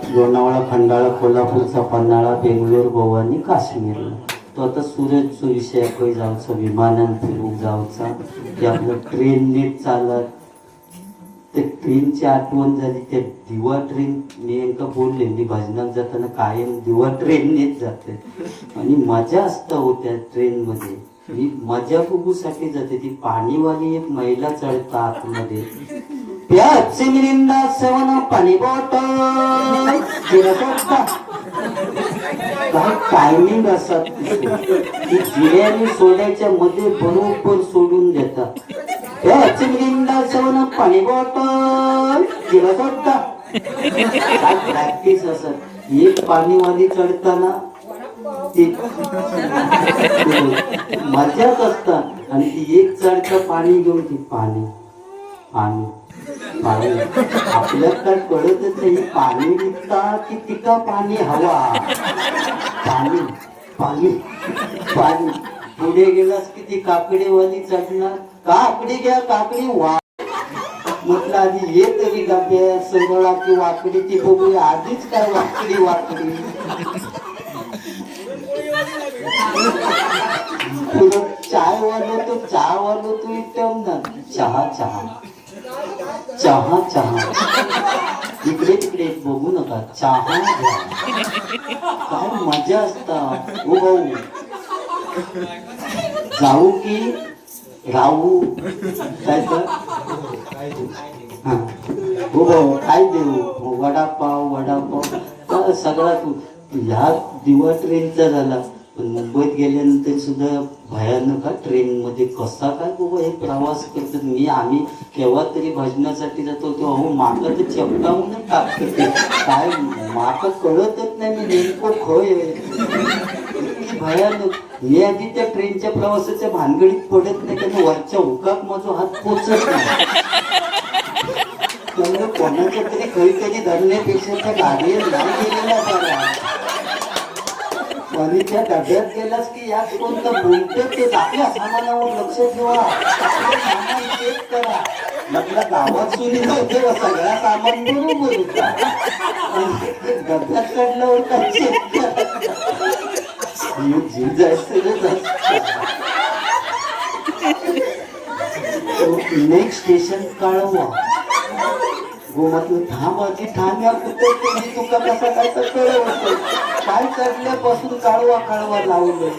लोणावळा, खंडाळा, कोल्हापूरचा पन्हाळा, बेंगलोर, गोवा आणि काश्मीरला. तो आता सूरजचा विषय काही जाऊचा, विमानान फिरून जाऊचा, ते आपलं ट्रेन नीट चालत. ते ट्रेनची आठवण झाली, त्या दिवा ट्रेन मी एकदा बोलले, मी भजनात जाताना कायम दिवा ट्रेननेच जाते आणि मजा असतं होत्या ट्रेनमध्ये. मी मजा बघूसाठी जाते. ती पाणीवाली एक महिला चढता आतमध्ये, प्याचे मिरिंदा सेवन पाणी बॉटल, काय टायमिंग असतात ती जिऱ्याने सोडायच्या मध्ये बरोबर सोडून देतात. प्याचे मिरिंदा सेवन पाणी बॉटल, जिरा सोडता. काय प्रॅक्टिस असत. एक पाणीवाली चढताना मजाच असतात आणि ती एक चढतं पाणी घेऊन ती पाणी पाणी पाणी. आपल्याला काय कळतच नाही, पाणी विकता की तिका पाणी हवा. पाणी पाणी पाणी. पुढे गेलास की ती काकडीवाली चढणार, काकडी घ्या काकडी. वा म्हटलं आधी ये तरी गाभ्या सरळा की वाकडी ती बघूया. आधीच काय वाकडी वाकडी. चाय वालो तो चहा वालो तो इटम ना, चहा चहा चहा चहा. इकडे तिकडे बघू नका, चहा घ्या. काय मजा असतात. ओ भाऊ जाऊ की राहू, काय तर हो भाऊ काय देऊ, वडापाव वडापाव सगळा. तू ह्या दिवा ट्रेनचा झाला, पण मुंबईत गेल्यानंतर सुद्धा भयानक ट्रेन मध्ये कसा काय बाबा हे प्रवास करतात. आम्ही केव्हा तरी भजनासाठी जातो तो अहो माका तर चपटावून टाकते. काय माका कळतच नाही, मी नेमकं खय आहे भयानक. मी आधी त्या ट्रेनच्या प्रवासाच्या भानगडीत पडत नाही, कारण वरच्या हुकाक माझा हात पोचत नाही. त्यामुळे कोणाच्या तरी काहीतरी धरण्यापेक्षा त्या गाडीवर नाही गेलेला बरा. पाणीच्या डब्यात गेलास की यात कोणतं बोलतं ते आपल्या सामानावर लक्ष ठेवा, आपलं सामान चेक करा. म्हटलं गावात सुनी नव्हते सगळ्या सामान बरोबर होता, डब्यात काढल्यावर काय चेक करा. जीव जायचं. नेक्स्ट स्टेशन कळवा. गो म्हटलं थांब आधी ठाण्या कुठे तुम्ही तुका कसा काय तर कळवतो. काय चढल्यापासून काळवा काळवा लावलं.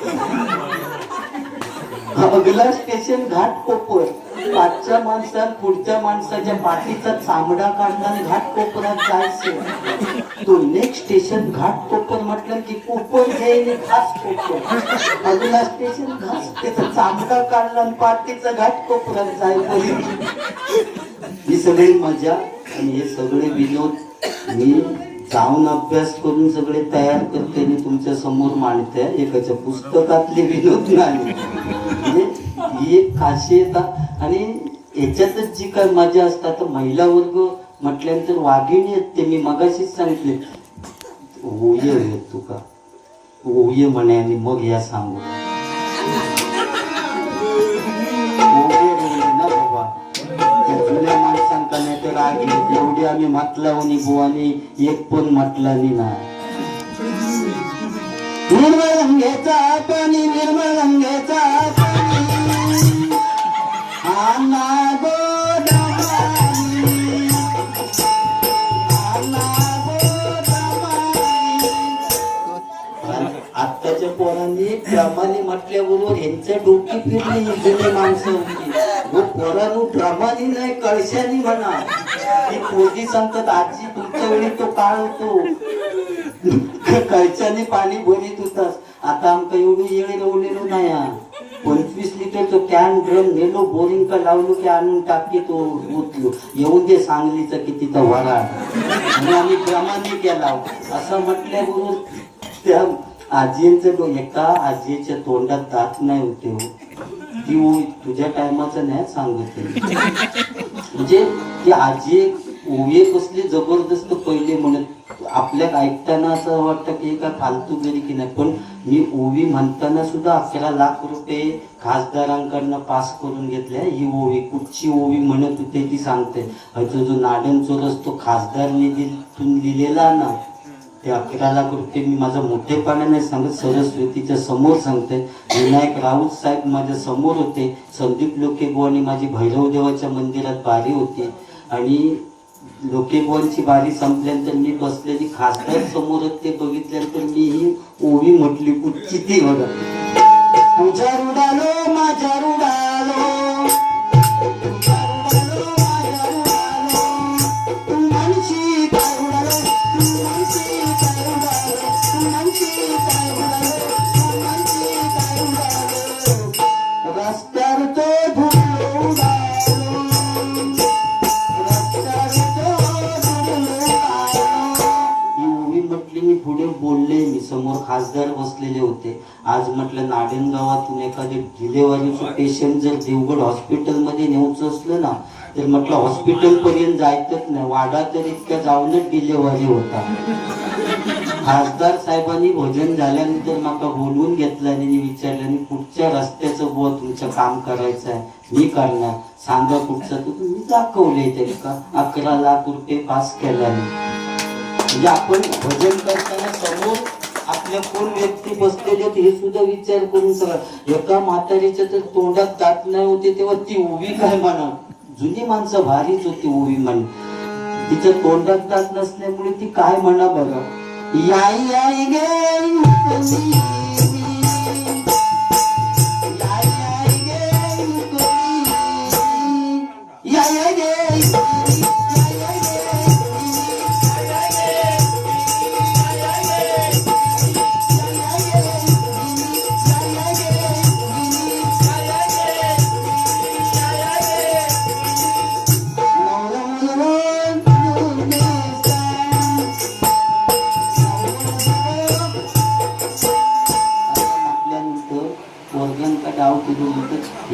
अगला स्टेशन घाटकोपर. पाचच्या माणसात पुढच्या माणसाच्या पाठीचा चामडा काढला घाटकोपरात जायचं. तो नेक्स्ट स्टेशन घाटकोपर म्हटलं की कोपर घ्यायला घास कोपर. अगला स्टेशन घास, त्याचा चामडा काढला आणि पाठीचा घाटकोपरात जायचं. ही सगळी मजा आणि हे सगळे विनोद मी जाऊन अभ्यास करून सगळे तयार करते आणि तुमच्या समोर मांडते. एकाच्या पुस्तकातले विनोद नाही. म्हणजे ही एक खासियत. आणि याच्यातच जी काय मजा असतात, तर महिला वर्ग म्हटल्यानंतर वाघिणी आहेत. ते मी मगाशीच सांगितले, ओये येत तुका ओये म्हणे आणि मग या सांगू ना बाबा. जुन्या माणसांका नाही तर राग एवढी आम्ही म्हटला होणी बुवानी एक पण म्हटला नाही. निर्मळ गंगेचा पाणी, निर्मळ गंगेचा पाणी, आना गोदामानी, आना गोदामानी. आत्ताच्या पोरांनी प्रमाणे म्हटल्याबरोबर ह्यांच्या डोकी फिरली. जुनी माणसं होती व पोरांनो प्रमाणे नाही कळशानी म्हणा. ती पोरगी सांगतात आजी तुमच्या वेळी तो काळ होतो, कळशाने पाणी भरीत होतास. आता आमका एवढं येळे रवलेलो नाही. 25 लिटरचं कॅन ड्रम नेलो, बोरिंग का लावलो की आणून टाकी तो उचलो. येऊन दे सांगलीचा कितीचा वरा आणि आम्ही प्रमाणे केला असं म्हटल्याबरोबर त्या आजींचं एका आजीच्या तोंडात दात नाही होते. ती तुझ्या टायमाचं नाही सांगते. म्हणजे ती आजी ओवे कसली जबरदस्त पहिले म्हणत. आपल्यात ऐकताना असं वाटतं की का फालतू गेली की नाही, पण मी ओवी म्हणताना सुद्धा 11 लाख रुपये खासदारांकडनं पास करून घेतले. ही ओवी कुठची ओवी म्हणत होते ती सांगते. जो नाडन चोरस तो खासदार निधीतून लिहिलेला ना, ते 11 लाख रुपये मी माझा मोठेपणा नाही सांगत, सरस्वतीच्या समोर सांगते. विनायक राऊत साहेब माझ्या समोर होते. संदीप लोकेबुवानी माझी भैरव देवाच्या मंदिरात बारी होती आणि लोकेबुवांची बारी संपल्यानंतर मी बसलेली खासदार समोर ते बघितल्यानंतर मी ही ओवी म्हटली कुठची ती बघा. तुझ्या रुडालो माझ्या रुडालो, खासदार बसलेले होते. आज म्हटलं नारायणगावातून एखादी डिलेव्हरीचं पेशंट जर देवगड हॉस्पिटलमध्ये न्यायचं असलं ना, तर म्हटलं हॉस्पिटल पर्यंत जायचंच नाही, वाडा तर इतक्या जाऊनच डिलेव्हरी होता. खासदार साहेबांनी भोजन झाल्यानंतर मला बोलवून घेतलं आणि विचारलं आणि पुढच्या रस्त्याचं बुवा तुमचं काम करायचं आहे, मी करणार, सांगा कुठचं. तर तुम्ही दाखवले तरी का 11 लाख रुपये पास केला. म्हणजे आपण भजन करताना समोर आपल्या कोण व्यक्ती बसलेले हे सुद्धा विचार करून सगळं. एका म्हातारीच्या तर तोंडात दात नाही होते तेव्हा ती उभी काय म्हणा. जुनी माणसं भारीच होती उभी म्हण. तिच्या तोंडात दात नसल्यामुळे ती काय म्हणा बघा. याई याई गे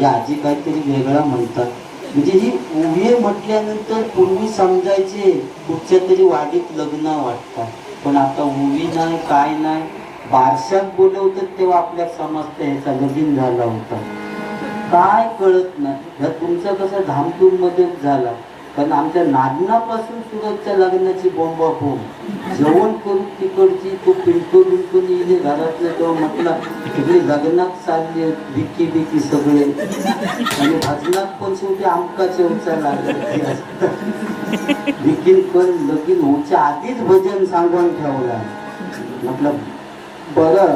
आजी काहीतरी वेगळा म्हणतात. म्हणजे ही ओवी म्हटल्यानंतर पूर्वी समजायचे कुठच्या तरी वाडीत लग्न वाटतात, पण आता ओवी नाही काय नाही. बारशात बोलवतात तेव्हा आपल्या समजतं ह्याचा लगीन झाला होता, काय कळत नाही. ह्या तुमचा कसा धामधूम मध्येच झाला, कारण आमच्या नागनापासून सुरतच्या लग्नाची बोंबा बोंब जेवण करून तिकडची तो पिंटो बिंटून येणे घरातले तेव्हा म्हटलं तिकडे लग्नात चालले भिकी बिकी सगळे, आणि भजनात पण शेवटी आमकाच्या उचा लागले भिकीन पण लगीन होच्या आधीच भजन सांगून ठेवला. म्हटलं बरं,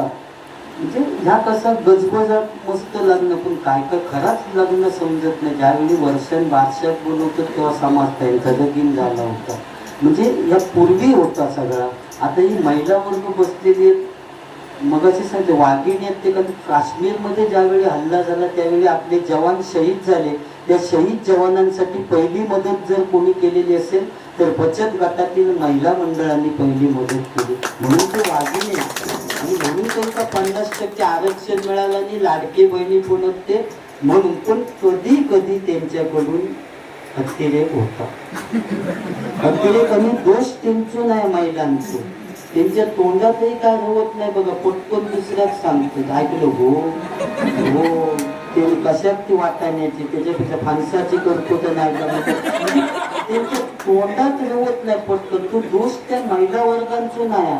म्हणजे ह्या कसा गजबजात मस्त लग्न, पण काय काय खराच लग्न समजत नाही. ज्यावेळी वर्षान बारशात बोलवतात तेव्हा समजतं यांचा लगीन झाला होता. म्हणजे या पूर्वी होता सगळा. आता ही महिला वर्ग बसलेली आहेत. मगाशी सांगते वाघिणी आहेत ते, कारण काश्मीरमध्ये ज्यावेळी हल्ला झाला त्यावेळी आपले जवान शहीद झाले. त्या शहीद जवानांसाठी पहिली मदत जर कोणी केलेली असेल तर बचत गटातील महिला मंडळांनी पहिली मदत केली, म्हणून ते वाघिणी. आणि म्हणून त्यांचा 50% आरक्षण मिळालं आणि लाडके बहिणी पण होते, म्हणून. पण कधी कधी त्यांच्याकडून अतिरेक होता. अतिरेक आणि दोष त्यांचं नाही, महिलांचं. त्यांच्या तोंडातही काय होत नाही बघा, पटकन दुसऱ्याच सांगतात ऐकलं हो हो, ते कशात ती वाटाण्याची त्याच्यापेक्षा फानसाची करतो तर नाही त्यांच्या तोंडात रवत नाही पटकन. तो दोष त्या महिला वर्गांचं नाही.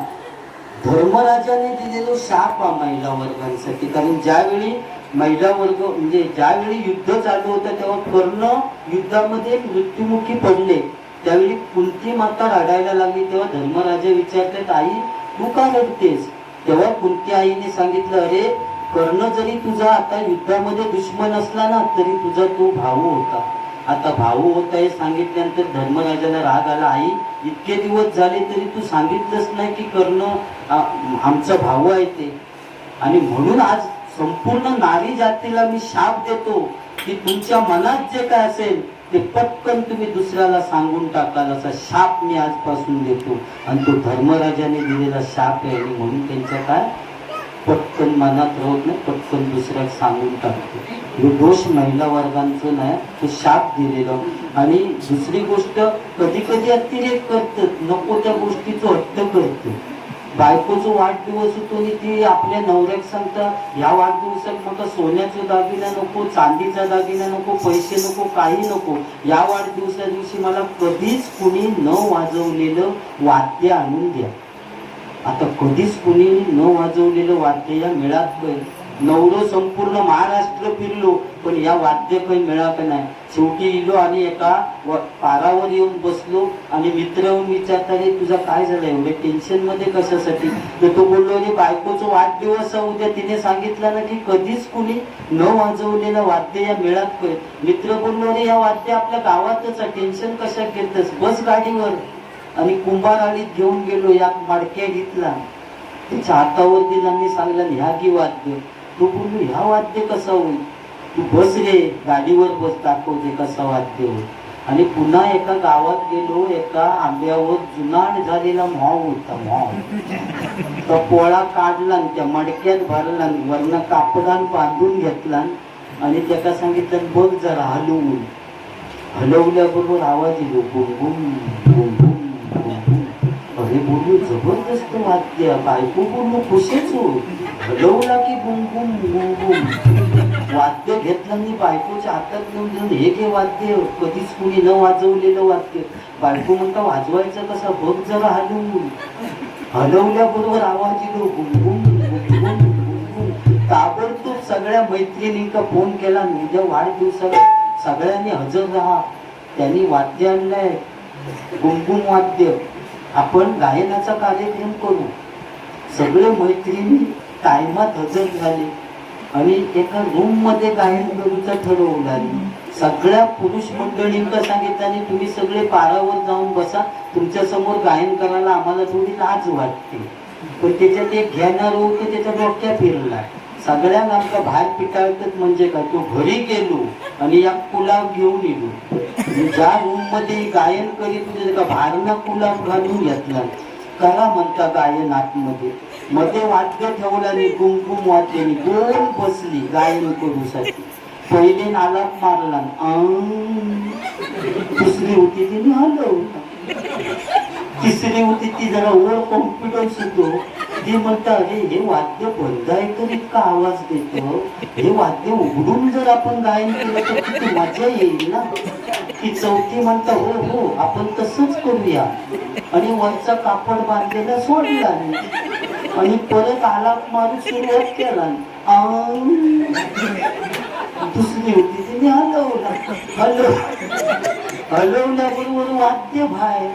धर्मराजाने दिलेलो शाप हा महिला वर्गांसाठी. कारण ज्यावेळी महिला वर्ग म्हणजे ज्यावेळी युद्ध चालू होतं तेव्हा कर्ण युद्धामध्ये मृत्युमुखी पडले. त्यावेळी कुंती माता रडायला लागली. तेव्हा धर्मराजा विचारतात आई तू का रडतेस? तेव्हा कुंती आईने सांगितलं अरे कर्ण जरी तुझा आता युद्धामध्ये दुश्मन असला ना तरी तुझा तो भाऊ होता. आता भाऊ होता हे सांगितल्यानंतर धर्मराजाला राग आला, आई इतके दिवस झाले तरी तू सांगितलंच नाही की कर्ण आमचा भाऊ आहे ते. आणि म्हणून आज संपूर्ण नारी जातीला मी शाप देतो की तुमच्या मनात जे काय असेल ते पटकन तुम्ही दुसऱ्याला सांगून टाकाल, असा शाप मी आजपासून देतो. आणि तो धर्मराजाने दिलेला शाप आहे. आणि म्हणून त्यांच्या काय पटकन मनात राहत नाही, पटकन दुसऱ्याला सांगून टाकतो. हे दोष महिला वर्गांचं नाही, तो शाप दिलेला. आणि दुसरी गोष्ट कधी कधी अतिरेक करतात, नको त्या गोष्टीचं हट्ट करते. बायकोचा वाढदिवस होतो आणि ती आपल्या नवऱ्याक सांगता या वाढदिवसात मला सोन्याचा दागिना नको, चांदीचा दागिना नको, पैसे नको, काही नको, या वाढदिवसा दिवशी मला कधीच कुणी न वाजवलेलं वाद्य आणून द्या. आता कधीच कुणी न वाजवलेलं वाद्य या मिळात नाही. नवरो संपूर्ण महाराष्ट्र फिरलो पण या वाद्य काही मिळालं नाही. शेवटी इलो आणि एका पारावर येऊन बसलो आणि मित्र येऊन विचारतात तुझा काय झालं एवढे टेन्शन मध्ये कशासाठी? तर तो बोललो अरे बायकोचा वाढदिवस उद्या, तिने सांगितलं ना की कधीच कुणी न वाजवलेलं वाद्य या मिळात काही. मित्र बोललो अरे या वाद्य आपल्या गावातच आहे, टेन्शन कशा घेतस, बस गाडीवर. आणि कुंभाराळीत घेऊन गेलो, या मडक्या घेतला, त्याच्या हातावर दिला आणि सांगला ह्या की वाद्य. तो बोललो ह्या वाद्य कसा होईल? तू बस रे गाडीवर बस, दाखवते कसा वाद्य होईल. आणि पुन्हा एका गावात गेलो, एका आंब्यावर जुनाट झालेला म्हाव होता. म्हाव तो पोळा काढला आणि त्या मडक्यात भरला, वरनं कापडान बांधून घेतला आणि त्याला सांगितलं बघ जरा हलवून. हलवल्याबरोबर आवाज येतो बुम बुम बुम बुम. अरे बोलू जबरदस्त वाद्य. बायको बोललो खुशीच हो, हलवला की बुम बुम बुम बुम. वाद्य घेतलं आणि बायकोच्या हातात घेऊन दिलं, हे घे वाद्य, कधीच कुणी न वाजवलेलं वाद्य. बायको म्हणता वाजवायचं कसा, बघ जरा हलवून. हलवल्याबरोबर आवाज येतो बुम बुम बुम बुम बुम. ताबडतोब सगळ्या मैत्रिणींना फोन केला, उद्या वाढदिवसाला सगळ्यांनी हजर राहा. त्यांनी वाद्य आणलंय गुमगुम वाद्य, आपण गायनाचा कार्यक्रम करू. सगळे मैत्रिणी टायमात हजर झाले आणि एका रूम मध्ये गायन करूचं ठरवलं. सगळ्या पुरुष मंडळींना सांगितलं आणि तुम्ही सगळे पारावर जाऊन बसा, तुमच्या समोर गायन करायला आम्हाला थोडी लाज वाटते. पण त्याच्यात एक घेणार होतं, त्याच्या डोक्यात फिरला. सगळ्यांना आमका बाहेर पिटाळतात म्हणजे काय, तो घरी गेलो आणि या कुलाब घेऊन येलो. ज्या रूम मध्ये गायन करीत होते का बाहेरना कुलाब घालून घेतला. करा म्हणता गायन आतमध्ये, मध्ये वाद्य ठेवलं आणि कुमकुम वाद्याने गोल बसली गायन करूसाठी. पहिले नालाप मारला, दुसरी होती तिने हलवला, तिसरी होती ती जरा ओव्हर कॉन्फिडन्स होतो, ते म्हणता अरे हे वाद्य बंद आहे तर इतका आवाज देतो, हे वाद्य उघडून जर आपण गायन केलं तर किती मजा येईल ना. ती चौथी म्हणता हो हो आपण तसंच करूया, आणि वरचा कापड बांधलेला सोडला आणि परत आलाप मारून सुरुवात केला. दुसरी होती तिने हलवल्याबरोबर वाद्य बाहेर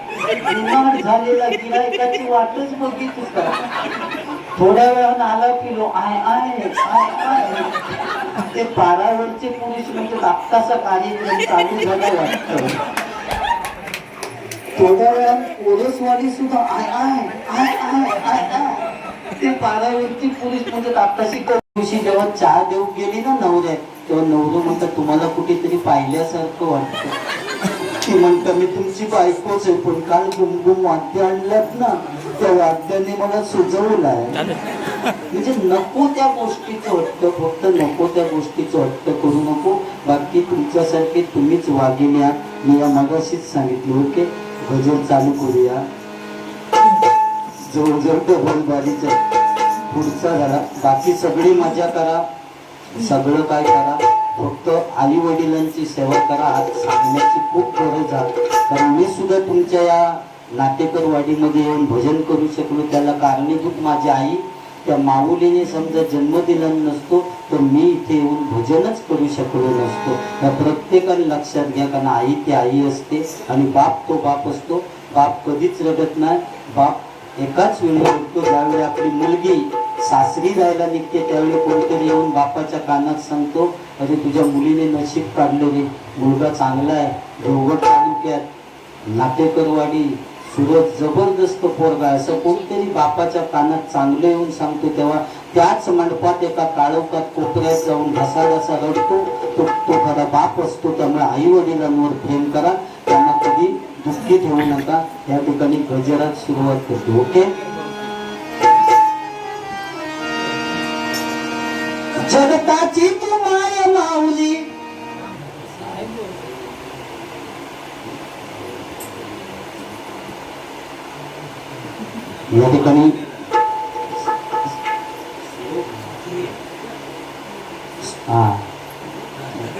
निर्माण झालेला गिरायकाची वाटच बघित होता. थोड्या वेळानं आला पिलो आय आय आय आय. ते पारावरचे पुरुष म्हणजे आत्ताचा कार्यक्रम चालू झाला वाटतं. थोड्या वेळानं कोरसवाडी सुद्धा I I I I I I. ते पारावरची पुरुष म्हणजे आत्ताशी दिवशी जेव्हा चहा देऊ गेली ना नवऱ्यात, तेव्हा नवरं म्हणतात तुम्हाला कुठेतरी पाहिल्यासारखं वाटतं. ती म्हणतं मी तुमची बायकोच आहे, पण काल गुमगुम वाद्य आणल्यात ना त्या वाद्याने मला सुचवलं आहे. म्हणजे नको त्या गोष्टीचं वाटतं, फक्त नको त्या गोष्टीचं वाटतं करू नको. बाकी तुमच्यासारखे तुम्हीच वागिन्या. मी या मगाशीच सांगितलं ओके. गजर चालू करूया. जवळजवळ डबल बारीचा पुढचा झाला. बाकी सगळी मजा करा, सगळं काय करा, फक्त आई वडिलांची सेवा करा. आज सांगण्याची खूप गरज आहे, कारण मी सुद्धा तुमच्या या नाटेकर वाडीमध्ये येऊन भजन करू शकलो त्याला कारणीभूत माझी आई. त्या माऊलीने समजा जन्म दिला नसतो तर मी इथे येऊन भजनच करू शकलो नसतो. या प्रत्येकाने लक्षात घ्या, कारण आई ती आई असते आणि बाप तो बाप असतो. बाप कधीच रडत नाही. बाप एकाच वेळी रडतो ज्यावेळी आपली मुलगी सासरी जायला निघते, त्यावेळी कोणतरी येऊन बापाच्या कानात सांगतो अरे तुझ्या मुलीने नशीब काढलं रे, मुलगा चांगला आहे. देवगड तालुक्यात नाटेकरवाडी सुरत जबरदस्त पोरगा, असं कोणतरी बापाच्या कानात चांगलं येऊन सांगतो. तेव्हा त्याच मंडपात एका काळोखात कोपऱ्यात जाऊन घसा रडतो. तो खरा बाप असतो. त्यामुळे आई वडिलांवर प्रेम करा, त्यांना कधी दुःखी ठेवू नका. या ठिकाणी गजरात सुरुवात करतो ओके. जगताची तू माय माऊली, या ठिकाणी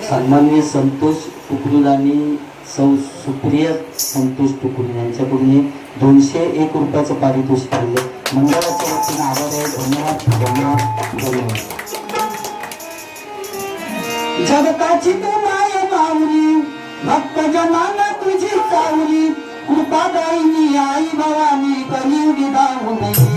सन्माननीय संतोष टुकडील आणि सौ सुप्रिया संतोष टुकडील यांच्याकडून 201 रुपयाचं पारितोषिक दिले. मंडळाच्या वतीने आभार आहे. धन्यवाद धन्यवाद धन्यवाद. जगताची तू माय माऊली, भक्त जनाना तुझी चावली, कृपादायिनी आई भवानी कलियुगी धावू नये.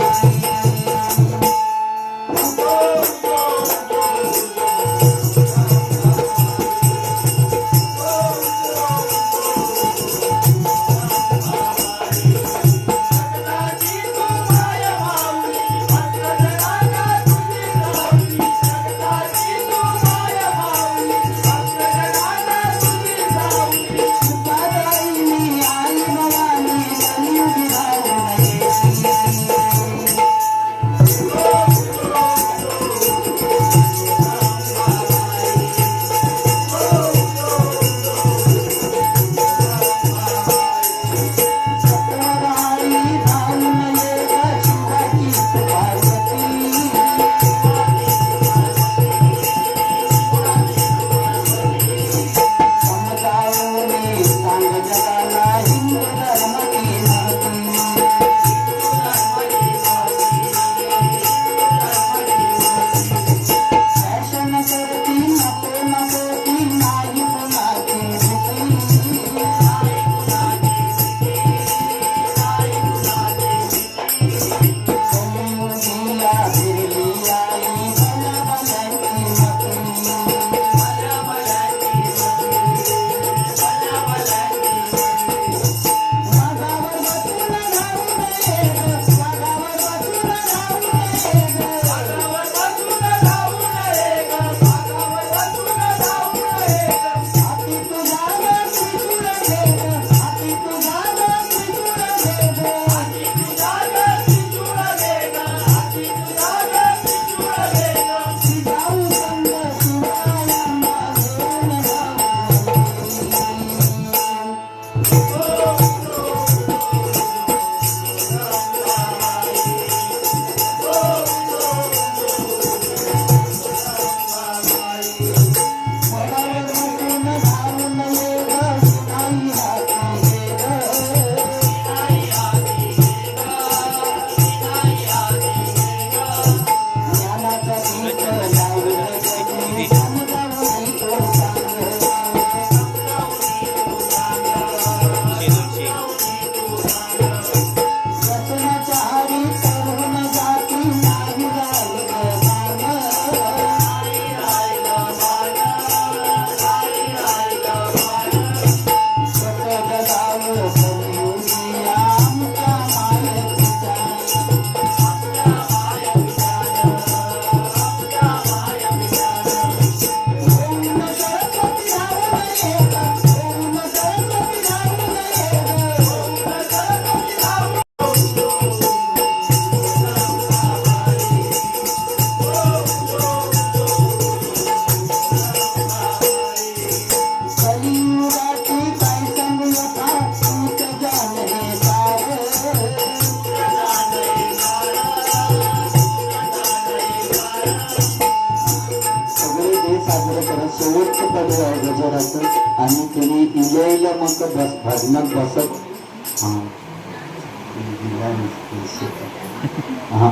पडलं आहे गजराचं आणि त्यांनी इलेला मग भजनात बसत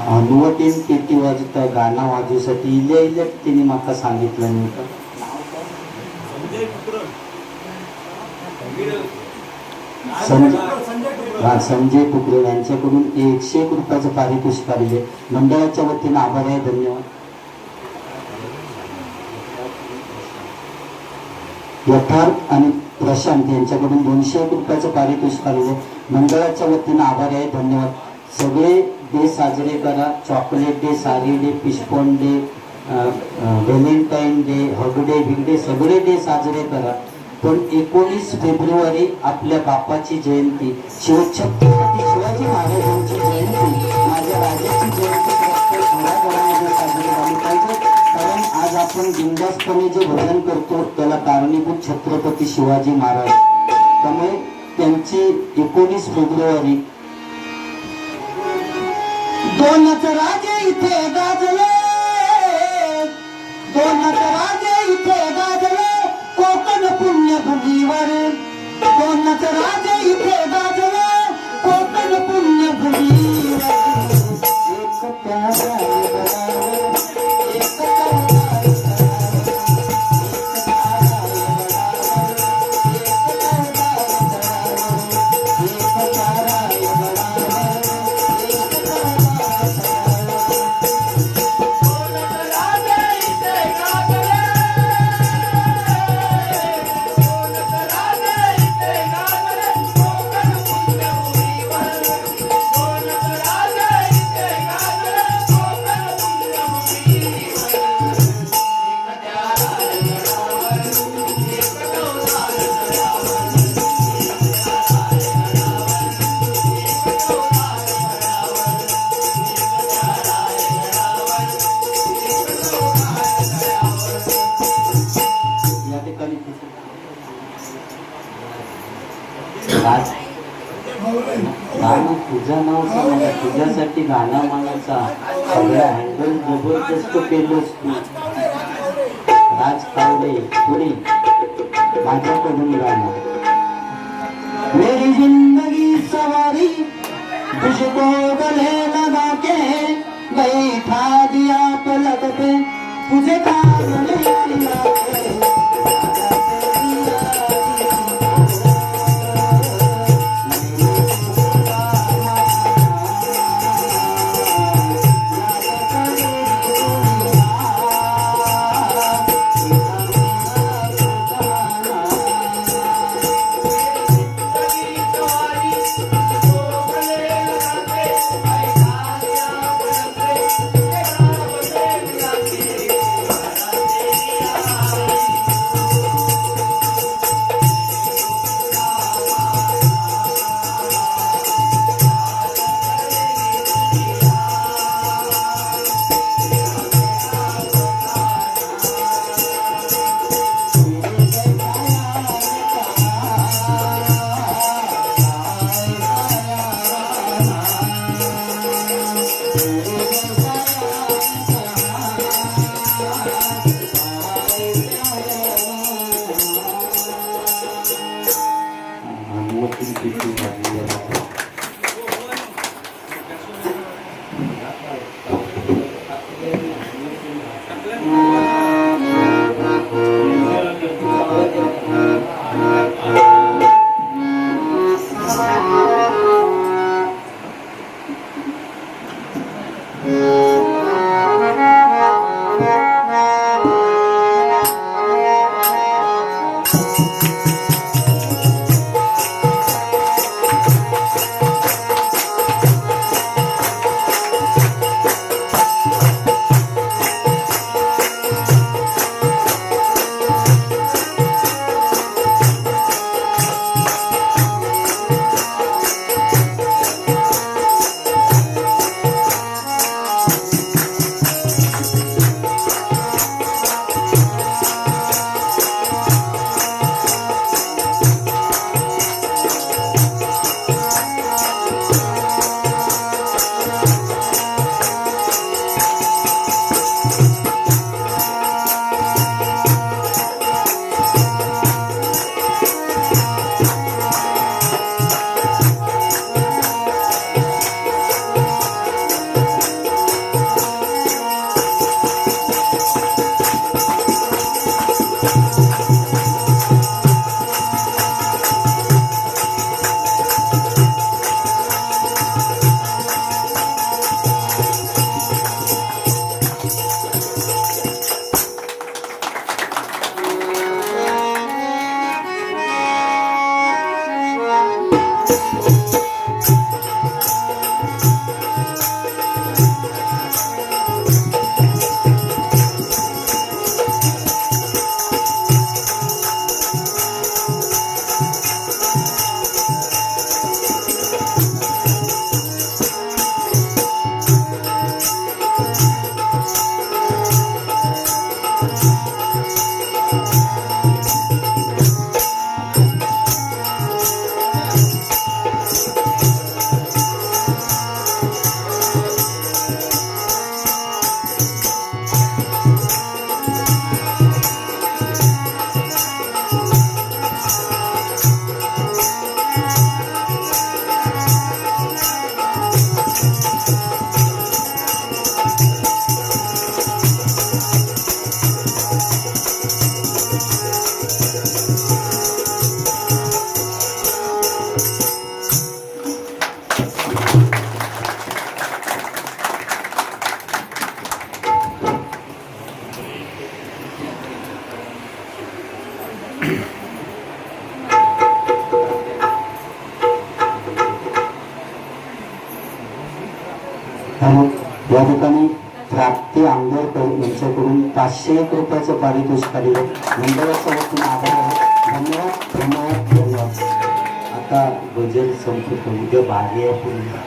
अनुवटीन पेटी वाजता गाणं वाजूसाठी इले तिने माका सांगितलं नाही का संजय पुकरे यांच्याकडून 101 रुपयाचं पारितोषिक आलेले मंडळाच्या वतीने आभार आहे, धन्यवाद. यथार्थ आणि प्रशांत यांच्याकडून 201 रुपयाचं पारितोषिक आलेले मंडळाच्या वतीने आभार आहे, धन्यवाद. सगळे डे साजरे करा, चॉकलेट डे, साडी डे, पिशपॉन day, valentine day, hug day, बिगडे सगळे डे साजरे करा. पण 19 फेब्रुवारी आपल्या बापाची जयंती, शिवछत्रपती शिवाजी महाराजांची जयंती, माझ्या राजाची जयंती घराघरामध्ये साजरी झाली पाहिजे. कारण आज आपण बिनधास्तपणे जे भजन करतो त्याला कारणीभूत छत्रपती शिवाजी महाराज. त्यामुळे त्यांची 19 फेब्रुवारी दोनच राजे इथे गाजले, दोनच राजे इथे गाजले कोकण पुण्यभूमीवर, दोनच राजे इथे गाजले कोकण पुण्यभूमीवर. एक प्यारा तुझं नाव सांगा, तुझ्यासाठी गाणं म्हणायचा सगळं हँडल जबरदस्त केलंस तू. राज कावडे पुढे माझ्याकडून गाणं. मेरी जिंदगी सवारी तुझको गले लगा के बैठा दिया पलक पे, तुझे काम नहीं किया या ठिकाणी प्राप्ती आंबेडकर यांच्याकडून 501 रुपयाचं पारितोषिक आलेलं मंडळाच्या वतीने आभार आहे. धन्यवाद धन्यवाद धन्यवाद. आता गजल संपतो, उद्या भारी आहे पुन्हा.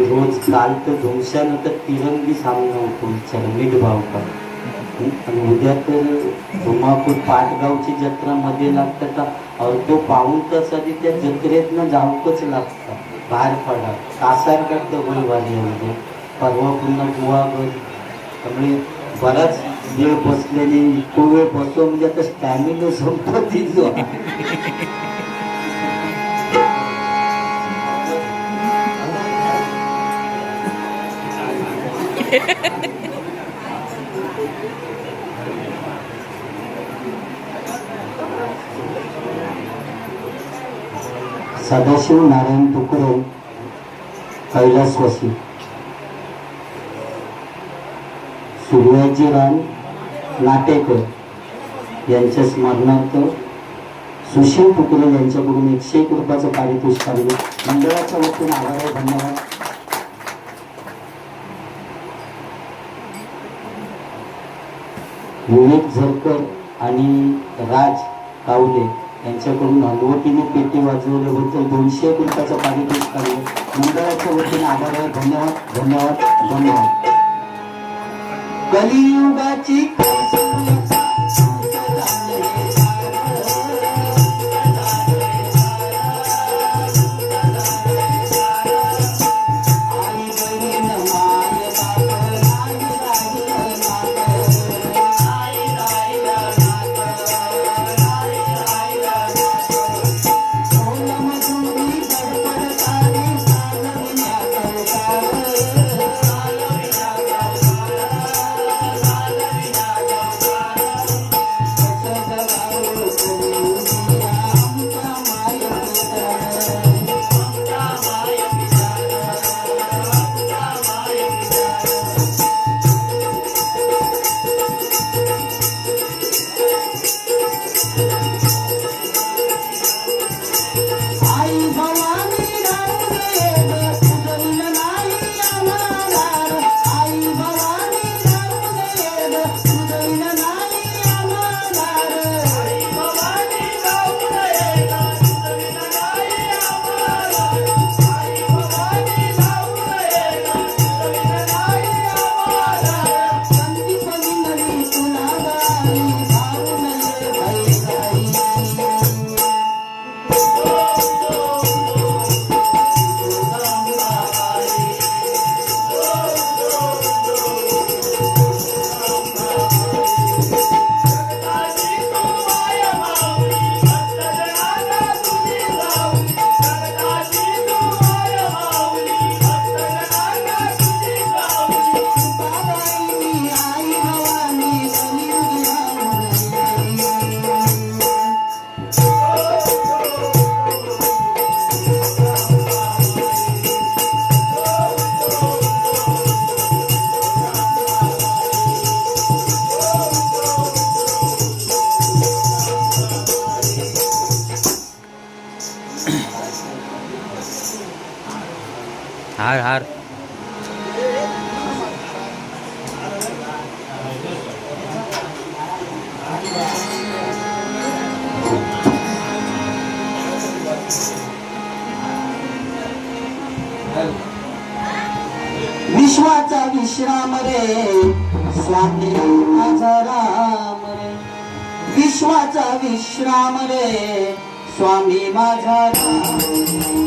रोज काल तर धुमशानं तर तिरंगी सामना होतो विचार मीठ भाव का. आणि उद्या तर धुमाकूळ पाटगावची जत्रा मध्ये लागतं का तो पाहून तास आधी त्या जत्रेतनं जाऊकच लागतं. बाहेर पडा कासार करतं गोलवाली म्हणजे परवा पुन्हा बुवागर. त्यामुळे बराच वेळ बसलेली इतको वेळ बसतो म्हणजे आता स्टॅमिना संपत जो. सदाशिव नारायण तुकडे कैलासवासी, सूर्याजीराव नाटेकर यांच्या स्मरणार्थ सुशील तुकडे यांच्याकडून 101 रुपयाचं पारितोषिक आले. मंडळाच्या वतीने आभार आहे. धन्यवाद. विवेक झरकर आणि राज कावले यांच्याकडून हलवटीने पेटी वाजवल्याबद्दल 201 रुपयाचं पारितोषिक आले. मंडळाच्या वतीने आभार आहे. धन्यवाद धन्यवाद धन्यवाद. कलियुगाची हार हार विश्वाचा विश्राम रे स्वामी माझा राम रे. विश्वाचा विश्राम रे स्वामी माझा राम.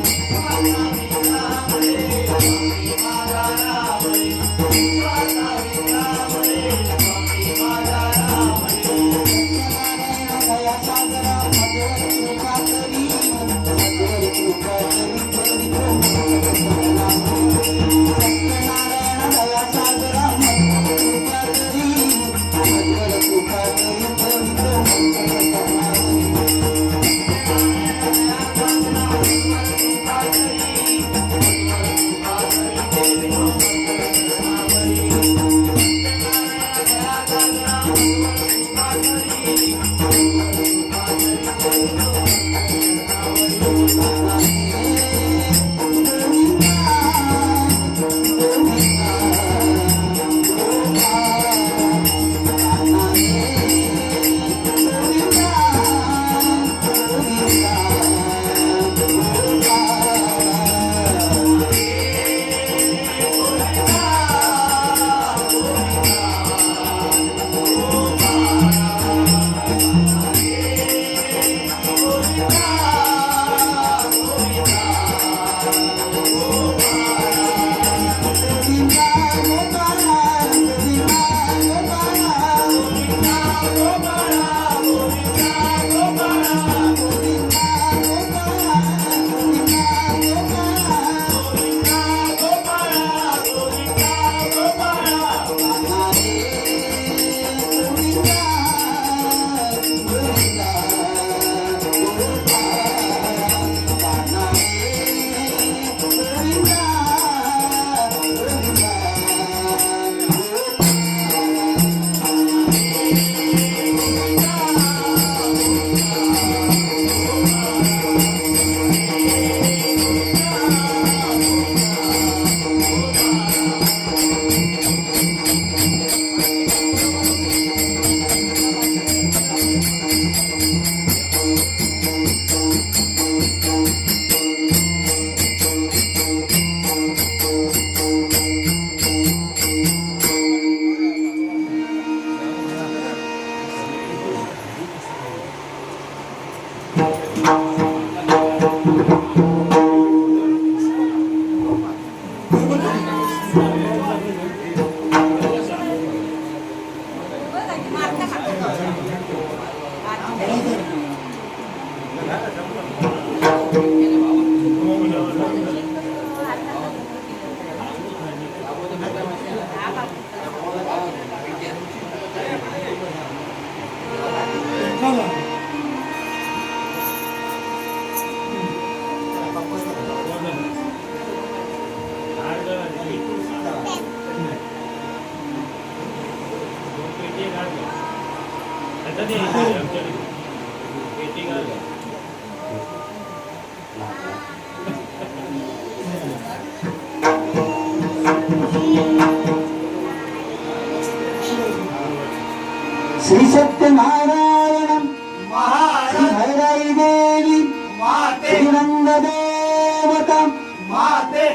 श्री सत्यनारायण श्री भैराई देवी श्री रंग देवता माते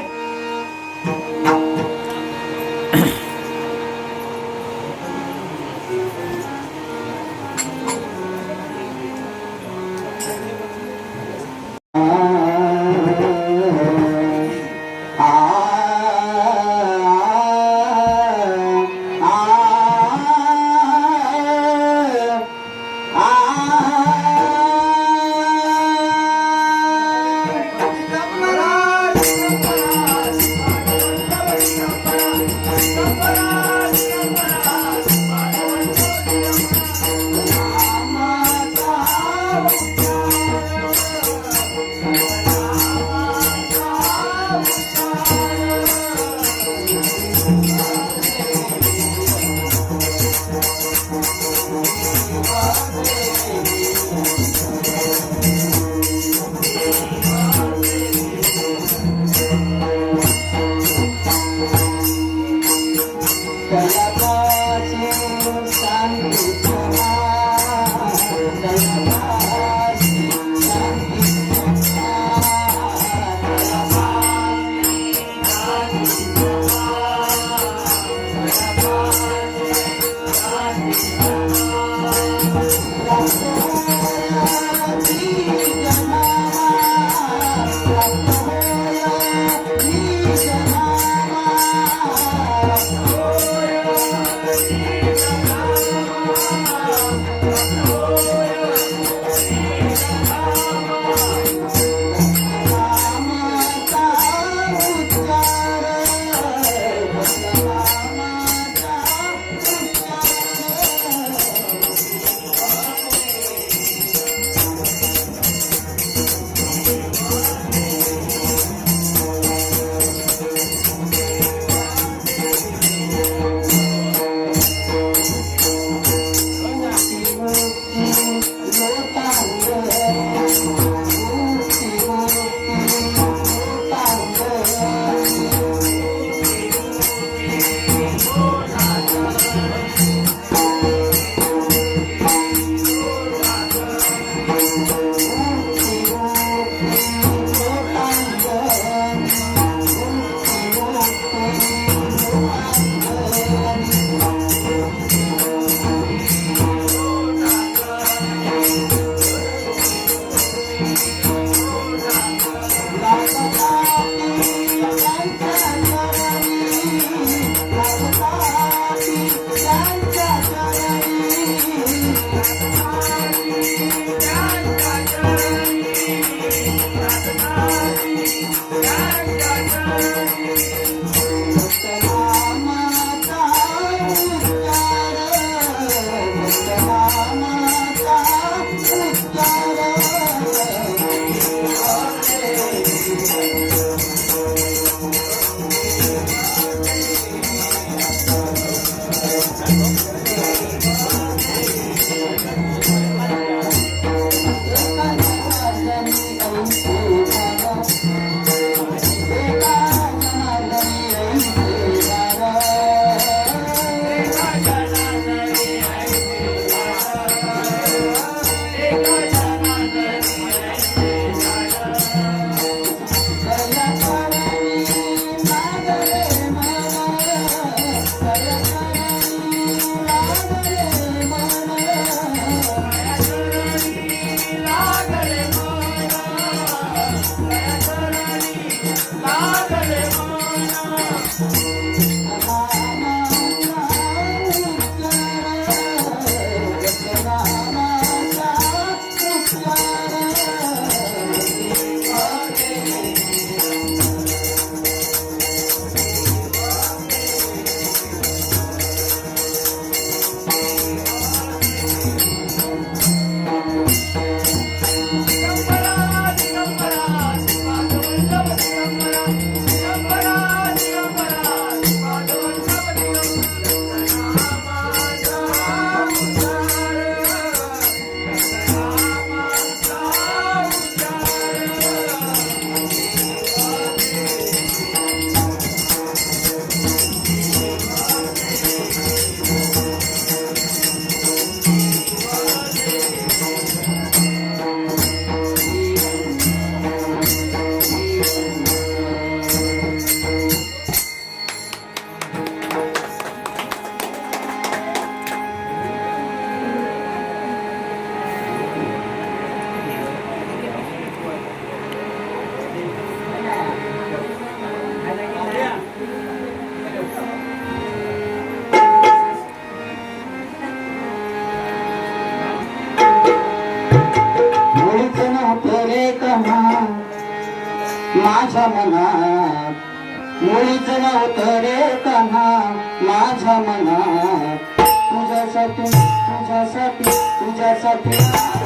माझ्या मनात मुळीच नव्हतं रे कान्हा माझ्या मनात तुझ्यासाठी तुझ्यासाठी तुझ्यासाठी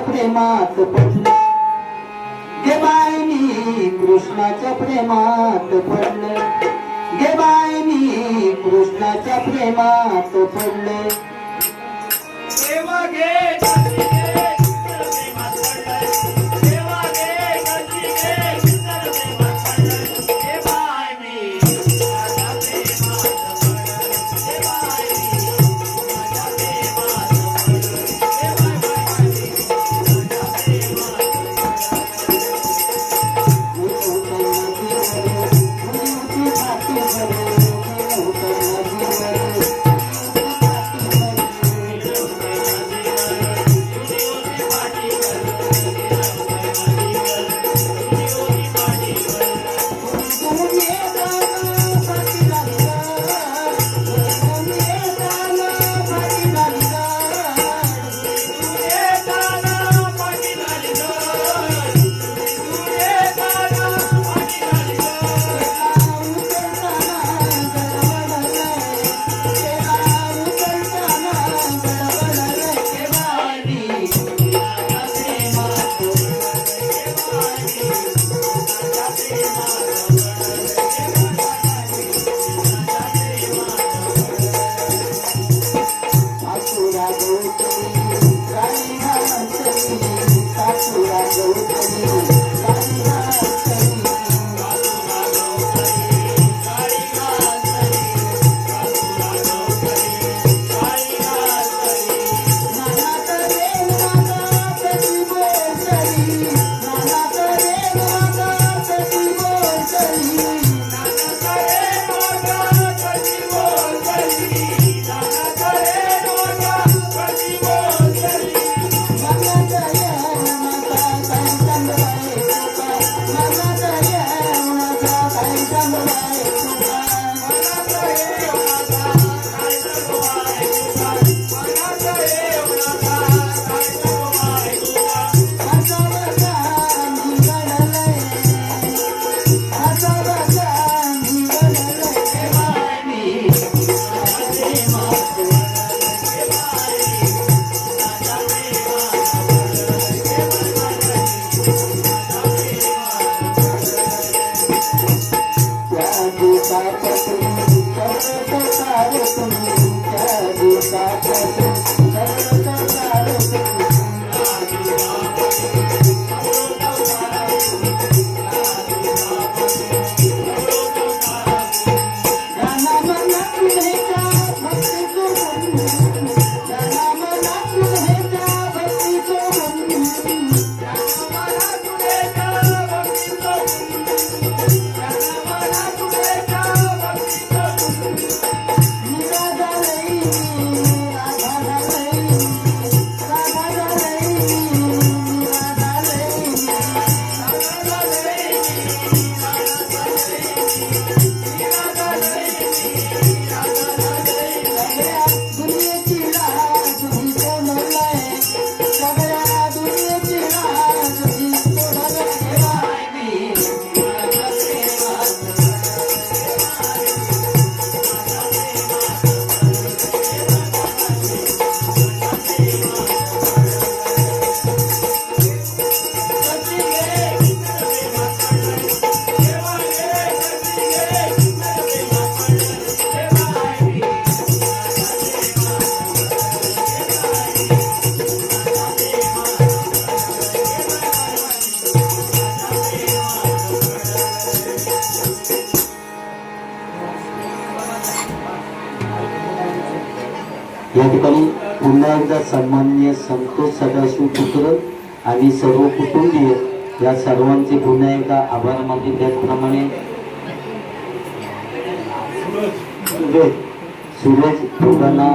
प्रेमात पडले गे बाई मी कृष्णाच्या प्रेमात पडले गे बाई मी कृष्णाच्या प्रेमात पडले देवा गे गती गे प्रेमात पडलंय देवा गे गती गे प्रेमात पडलंय देवा मी माझ्या प्रेमात पडलंय देवा मी माझ्या प्रेमात पडलंय देवा मी या ठिकाणी पुन्हा एकदा सन्माननीय संतोष सदाशिव पुत्र आणि सर्व कुटुंबीय या सर्वांचे पुन्हा एकदा आभार मानते. त्याचप्रमाणे सूरज दोघांना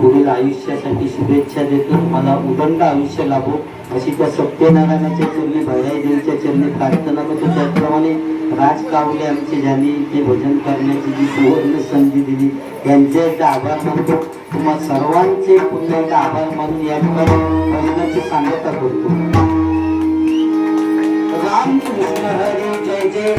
पुढील आयुष्यासाठी शुभेच्छा देतो. मला उदंड आयुष्य लाभो अशी त्या सत्यनारायणाच्या चरणी भैराई देवीच्या चरणी प्रार्थना करतो. त्याचप्रमाणे राज कावले आमचे ज्यांनी ते भजन करण्याची जी सुवर्ण संधी दिली त्यांचे एकदा आभार मानतो. तुम्हा सर्वांचे पुन्हा एकदा आभार मानून या ठिकाणी भजनाची सांगता करतो. रामकृष्ण हरी जय जय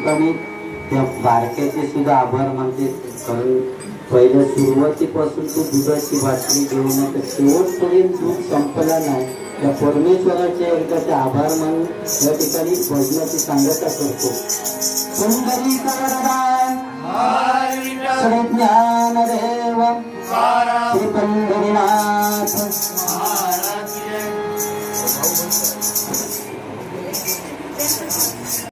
ठिकाणी त्या बारक्याचे सुद्धा आभार मानते. कारण पहिल्या सुरुवातीपासून तू दुधाची बाटली घेऊन तर शेवटपर्यंत दूध संपला नाही. त्या परमेश्वराचे एकदा आभार मानून या ठिकाणी भजनाची सांगता करतो. सुंदरी करदान श्री ज्ञानदेव श्री पंढरीनाथ